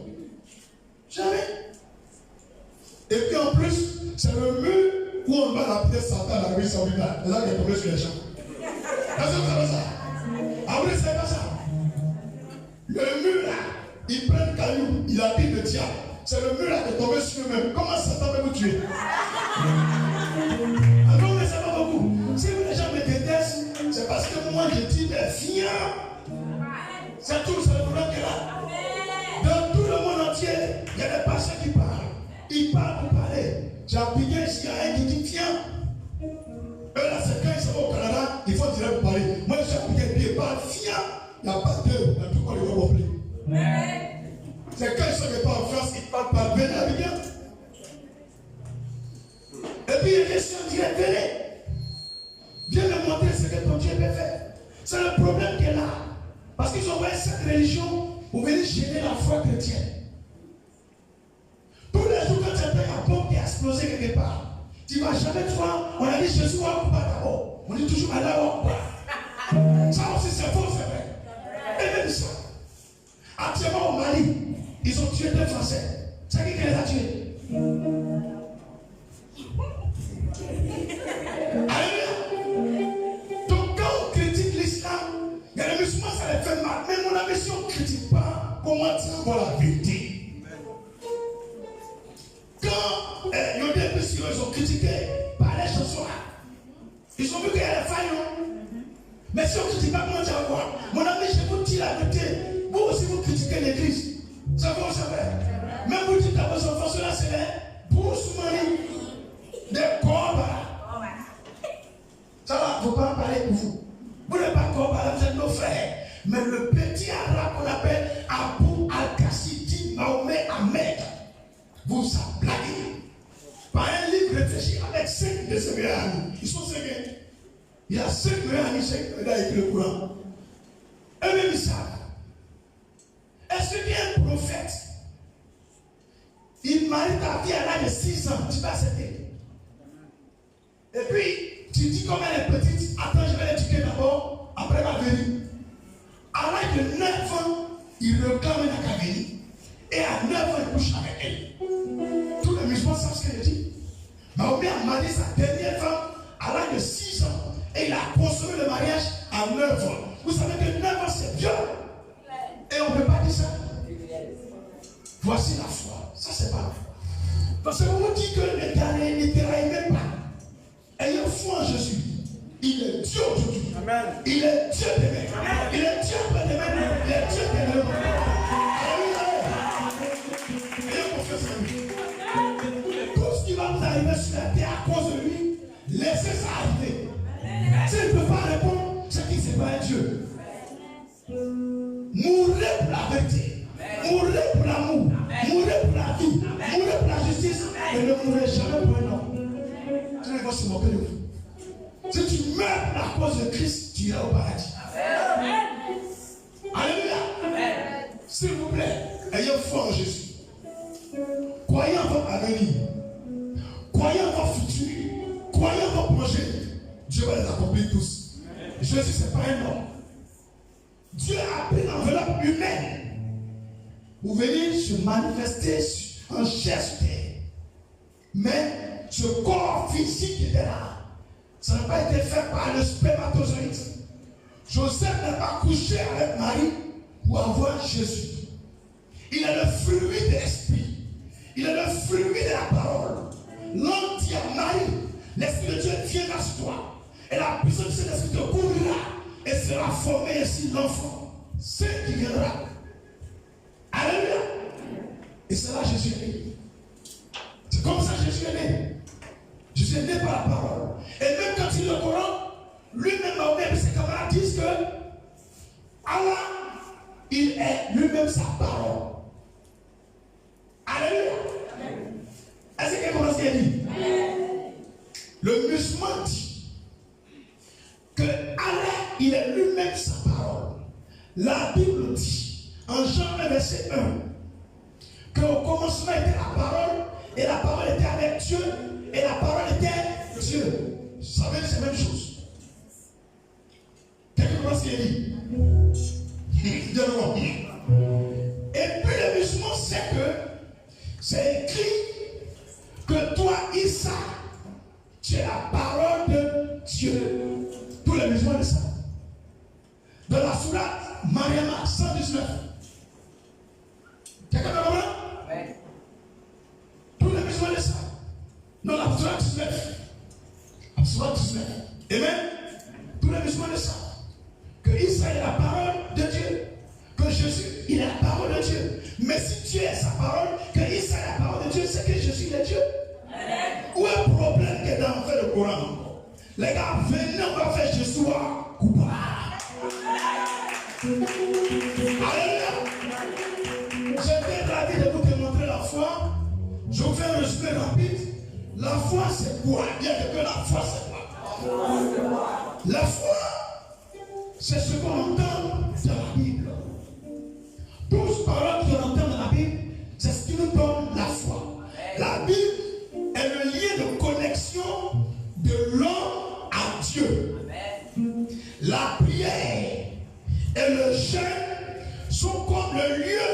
[SPEAKER 1] Jamais. Et puis en plus, c'est le mur où on va l'appeler Satan à l'Arabie Saoudite. C'est là qu'il est tombé sur les gens. Est-ce que vous savez ça? Ah oui, c'est pas ça. Le mur là, il prend le caillou, il habite le diable. C'est le mur là qui est tombé sur eux-mêmes. Comment Satan peut vous tuer? Ah non, mais ça va beaucoup. Si les gens me détestent, c'est parce que moi je dis des fiens. C'est tout, c'est le problème qu'il a. Dans tout le monde entier, il y a des pasteurs qui parlent. Ils parlent pour parler. J'ai appliqué ici, il y a un qui dit tiens. Eux là, c'est quand ils sont au Canada, il faut dire pour parler. Moi, j'ai appliqué, ils parlent fiers. Il n'y a pas d'eux, dans tout le monde, ils vont remplir. C'est quand ils sont pas en France, ils parlent par venez, bien. Et puis, il y a des gens qui disent venez. Viens me montrer ce que ton Dieu peut faire. C'est le problème qu'elle a. Parce qu'ils ont envoyé cette religion pour venir gêner la foi chrétienne. Tous les jours, quand tu as un bombe qui a explosé quelque part, tu ne vas jamais te voir. On a dit Jésus ou Akbar d'abord. On dit toujours Allah ou Akbar. Ça aussi, c'est faux, c'est vrai. Et même ça. Actuellement au Mali, ils ont tué 2 Français. C'est qui les a tués? Alléluia. Donc quand on critique l'islam, il y a les musulmans, ça les fait mal. Mais mon ami, si on ne critique pas, comment tu vas voir la vérité? Quand il y a des musulmans, ils ont critiqué par les chansons là. Ils ont vu qu'il y a des failles. Mais si on ne critique pas, comment tu vas voir? Mon ami, je vous dis la vérité. Vous aussi, vous critiquez l'église. Ça va, ça va. Même vous dites à vos enfants, cela c'est des boursemani, des corbes. Ça va, il ne faut pas en parler pour vous. Vous n'êtes pas corbes, vous êtes nos frères. Mais le petit arabe qu'on appelle Abu Al-Qassidi Mahomet, de ses meilleurs amis. Ils sont 5. Il y a 5 meilleurs amis, 5 avec le courant. Eux-mêmes, ils savent. Est-ce qu'il y a un prophète? Il marie ta fille à l'âge de 6 ans, tu vas accepter. Et puis, tu dis comme elle est petite, attends, je vais l'éduquer d'abord, après elle va venir. À l'âge de 9 ans, il réclame la caverne. Et à 9 ans, il couche avec elle. Tous les musulmans savent ce qu'elle dit. Mahomet a marié sa dernière femme à l'âge de 6 ans. Et il a consommé le mariage à 9 ans. Vous savez que 9 ans, c'est viol. Et on ne peut pas dire ça. Voici la foi. Ça, c'est pas la foi. Parce que vous dites que l'Éternel n'aime même pas. Ayez foi en Jésus. Il est Dieu aujourd'hui. Il est Dieu demain. Il est Dieu après-demain. Il est Dieu demain. Ayez confiance en lui. Tout ce qui va vous arriver sur la terre à cause de lui, laissez ça arriver. S'il ne peut pas répondre, c'est qu'il ne sait pas Dieu. Mourrez pour la vérité. Mourrez pour l'amour. Mourrez pour la vie. Mourrez pour la justice. Et ne mourrez jamais pour un homme. Tu ne vas se moquer de vous. Si tu meurs à cause de Christ, tu iras au paradis. Alléluia. S'il vous plaît, ayez foi en Jésus. Croyez en votre avenir. Croyez en votre futur. Croyez en vos projets. Dieu va les accomplir tous. Jésus, ce n'est pas un homme. Dieu a pris l'enveloppe humaine pour venir se manifester en chair sur terre. Mais ce corps physique qui était là, ça n'a pas été fait par le spermatozoïde. Joseph n'a pas couché avec Marie pour avoir Jésus. Il est le fruit de l'esprit. Il est le fruit de la parole. L'homme dit à Marie, l'Esprit de Dieu viendra sur toi. Et la puissance de cet esprit te couvrira et sera formé ainsi l'enfant. C'est qui viendra. Alléluia. Et c'est là Jésus est né. C'est comme ça que Jésus est né. Jésus est né par la parole. Et même quand il lit le Coran, lui-même, Mahomet et ses camarades disent que Allah, il est lui-même sa parole. Alléluia. Est-ce que quelqu'un comprend ce qu'il dit? Le musulman dit que Allah, il est lui-même sa parole. La Bible dit, en Jean 1, verset 1, qu'au commencement était la parole, et la parole était avec Dieu, et la parole était Dieu. Ça veut dire c'est la même chose. Quelqu'un comprend ce qu'il dit? Et puis le musulman sait que c'est écrit que toi, Issa, tu es la parole de Dieu. Tous les musulmans le savent. Dans la sourate Mariama 119. Quelqu'un me comprend? Oui. Tous les musulmans le savent. Dans la sourate 19. La sourate 19. Amen. Tous les musulmans le savent. Que Issa est la parole de Dieu. Que Jésus, il est la parole de Dieu. Mais si Dieu est sa parole, que Issa est la parole de Dieu, c'est que Jésus est Dieu. Où est le problème qui est dans le Coran? Les gars, venez, on va faire Jésus coupable. Alléluia. J'ai ravi de vous démontrer la foi. Je vous fais un résumé rapide. La foi, c'est quoi? Bien que la foi, c'est quoi? La foi, c'est ce qu'on entend dans la Bible. Toutes paroles qu'on entend dans la Bible, c'est ce qui nous donne la foi. La Bible est le lien de connexion de l'homme à Dieu. La prière et le jeûne sont comme le lieu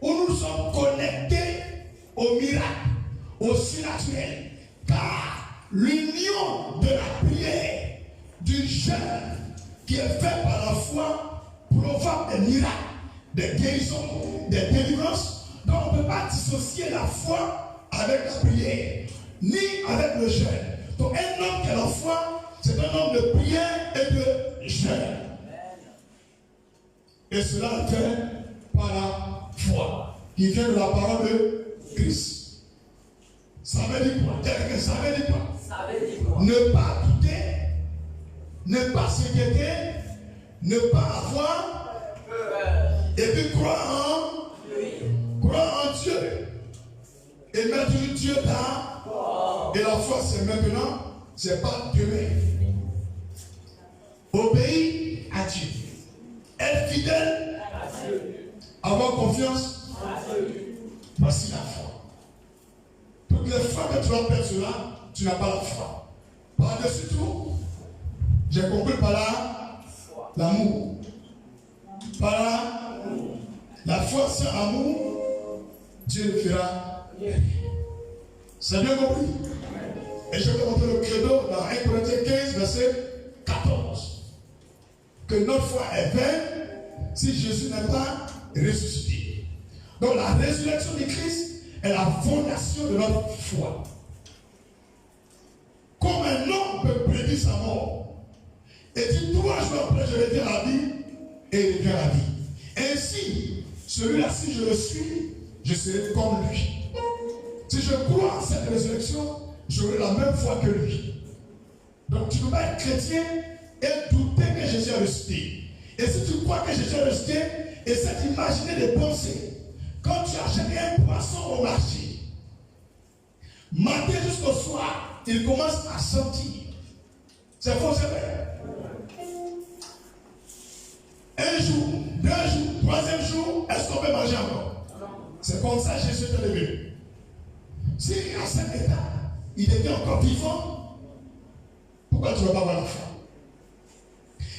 [SPEAKER 1] où nous sommes connectés au miracle, au surnaturel. Car l'union de la prière, du jeûne qui est fait par la foi provoque des miracles, des guérisons, des délivrances. Donc on ne peut pas dissocier la foi avec la prière, ni avec le jeûne. Donc un homme qui a la foi, c'est un homme de prière et de jeûne. Et cela est fait par la foi, qui vient de la parole de Christ. Ça veut dire quoi? Ça veut dire quoi? Ça veut dire quoi? Ne pas douter, ne pas s'inquiéter, ne pas avoir peur. Et puis croire en Dieu. Et mettre Dieu dans. Et la foi, c'est maintenant c'est pas demain. Obéis à Dieu. Être fidèle à Dieu. Avoir confiance à Dieu. Voici la foi. Toutes les fois que tu vas perdre cela, tu n'as pas la foi. Par-dessus tout, j'ai compris par là l'amour. Par là, la foi sans amour, Dieu le fera. C'est bien compris. Et je vais montrer le credo dans 1 Corinthiens 15, verset 14. Que notre foi est vaine si Jésus n'est pas ressuscité. Donc la résurrection de Christ est la fondation de notre foi. Comme un homme peut prédire sa mort et dit 3 jours après je reviens à la vie et il revient à la vie. Ainsi, celui-là, si je le suis, je serai comme lui. Si je crois en cette résurrection, j'aurai la même foi que lui. Donc tu ne peux pas être chrétien et douter que Jésus est ressuscité. Et si tu crois que Jésus est ressuscité, essaie d'imaginer des pensées. Quand tu achètes un poisson au marché, matin jusqu'au soir, il commence à sentir. C'est faux, c'est vrai. Un jour, 2 jours, 3e jour, est-ce qu'on peut manger encore? C'est comme ça que Jésus est devenu. Si à cet état, il devient encore vivant, pourquoi tu ne vas pas avoir la foi?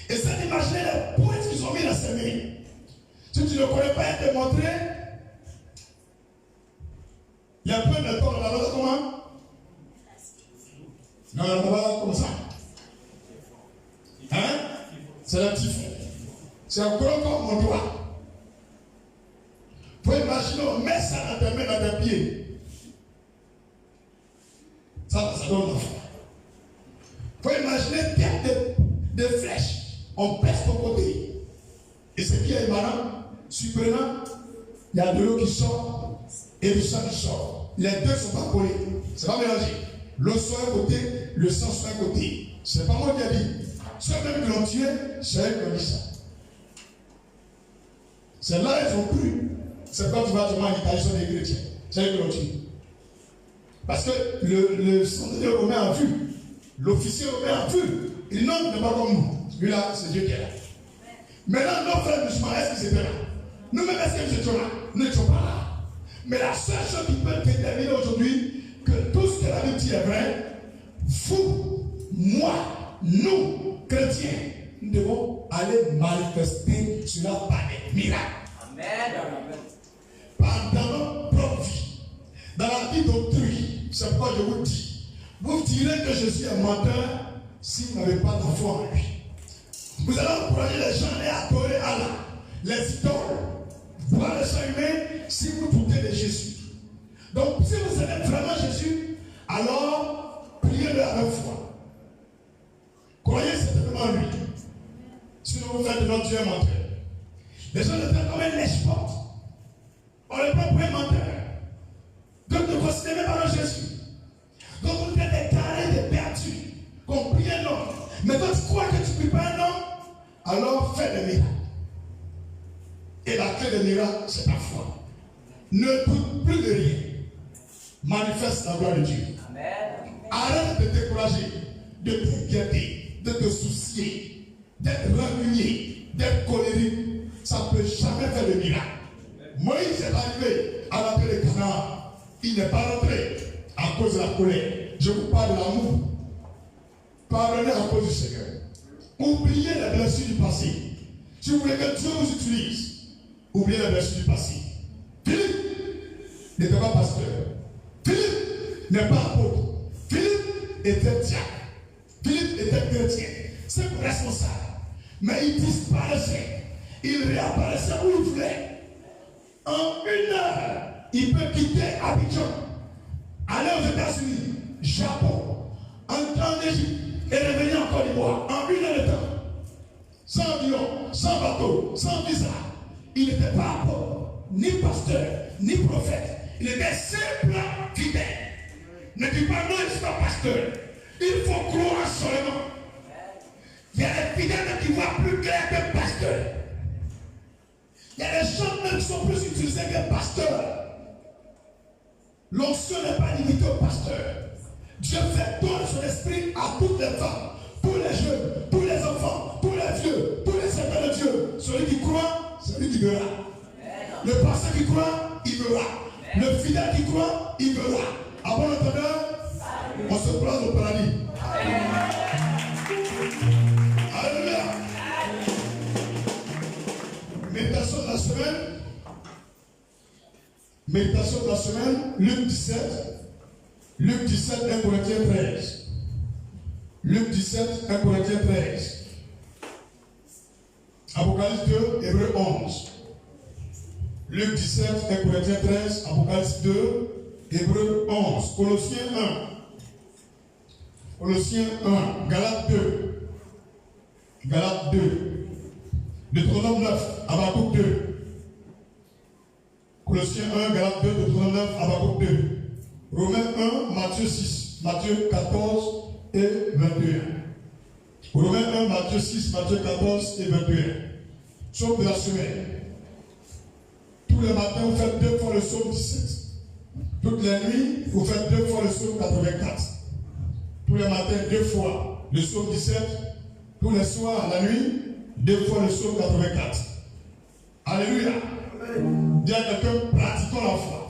[SPEAKER 1] Et ça, d'imaginer les points qu'ils ont mis dans ses mains. Si tu ne connais pas, te montrer, il y a un point de temps, là-bas, comment? Non, là-bas, comme ça. Hein? C'est un petit fond. C'est un gros comme mon doigt. Il faut imaginer, on met ça dans tes mains, dans tes pieds. Ça donne la foi. Il faut imaginer des flèches. On pèse ton côté. Et ce qui est marrant, surprenant, il y a de l'eau qui sort et du sang qui sort. Les deux ne sont pas collés. C'est pas mélangé. L'eau soit un côté, le sang soit un côté. C'est pas moi qui ai dit. Ceux-mêmes qui l'ont tué, c'est eux qui ont dit ça. C'est là qu'ils ont cru. C'est quand tu vas te demander qu'ils sont des chrétiens. C'est eux qui l'ont tué. Parce que le centenaire romain a vu. L'officier romain a vu. Il n'en est pas comme nous. Celui-là, c'est Dieu qui est là. Maintenant, nos frères musulmans, est-ce qu'ils étaient là? Nous-mêmes, est-ce que nous étions là? Nous n'étions pas là. Mais la seule chose qui peut déterminer aujourd'hui que tout ce que la Bible dit est vrai, vous, moi, nous, chrétiens, nous devons aller manifester cela par des miracles. Amen. Par dans notre propre vie, dans la vie d'autrui. C'est pourquoi je vous dis, vous direz que Jésus est menteur si vous n'avez pas de foi en lui. Vous allez encourager les gens à adorer Allah, les idoles, boire le sang humain si vous doutez de Jésus. Donc, si vous aimez vraiment Jésus, alors priez-le avec foi. Croyez certainement en lui. Sinon, vous faites de notre Dieu un menteur. Les gens le traitent comme un lèche-porte. On le prend pour un menteur. Donc, ne considérez pas Jésus. Donc, vous êtes des carrés, des perdus. Qu'on prie un homme. Mais quand tu crois que tu ne pries pas un homme, alors fais des miracles. Et la clé des miracles, c'est ta foi. Ne doute plus de rien. Manifeste la gloire de Dieu. Amen. Arrête de te décourager, de t'inquiéter, de te soucier, d'être rancunier, d'être colérique. Ça ne peut jamais faire de miracle. Moïse est arrivé à la terre de Canaan. Il n'est pas rentré à cause de la colère. Je vous parle de l'amour. Pardonnez à cause du Seigneur. Oubliez les blessures du passé. Si vous voulez que Dieu vous utilise, oubliez les blessures du passé. Philippe n'était pas pasteur. Philippe n'est pas apôtre. Philippe était diacre. Philippe était chrétien. C'est responsable. Mais il disparaissait. Il réapparaissait où il voulait. En 1 heure, il peut quitter Abidjan, aller aux États-Unis, Japon, en Égypte et revenir en Côte d'Ivoire en 1 heure de temps. Sans avion, sans bateau, sans visa. Il n'était pas apôtre, ni pasteur, ni prophète. Il était simple fidèle. Ne dis pas non, il ne suis pas pasteur. Il faut croire seulement. Il y a des fidèles qui voient plus clair que pasteur. Il y a des gens même qui sont plus utilisés que pasteur. L'onction n'est pas limitée au pasteur. Dieu fait don de son esprit à les femmes, tous les jeunes, tous les enfants, tous les vieux, tous les servants de Dieu. Celui qui croit, c'est lui qui verra. Le pasteur qui croit, il verra. Le fidèle qui croit, il verra. Avant l'entendeur, on se place au paradis. Alléluia. Méditation de la semaine. Méditation de la semaine, Luc 17. Luc 17, 1 Corinthiens 13. Luc 17, 1 Corinthiens 13. Apocalypse 2, Hébreu 11. Luc 17, 1 Corinthiens 13, Apocalypse 2, Hébreu 11. Colossiens 1. Colossiens 1, Galates 2. Galates 2. Deutéronome 9, Habakkuk 2. Colossiens 1, Galates 2, Deutéronome 9, Habakkuk 2. Romains 1, Matthieu 6, Matthieu 14 et 21. Romains 1, Matthieu 6, Matthieu 14 et 21. Psaume de la semaine. Tous les matins, vous faites 2 fois le psaume 17. Toutes les nuits, vous faites 2 fois le psaume 84. Tous les matins, 2 fois le psaume 17. Tous les soirs, la nuit, 2 fois le psaume 84. Alléluia. Dis à quelqu'un, pratiquons la foi.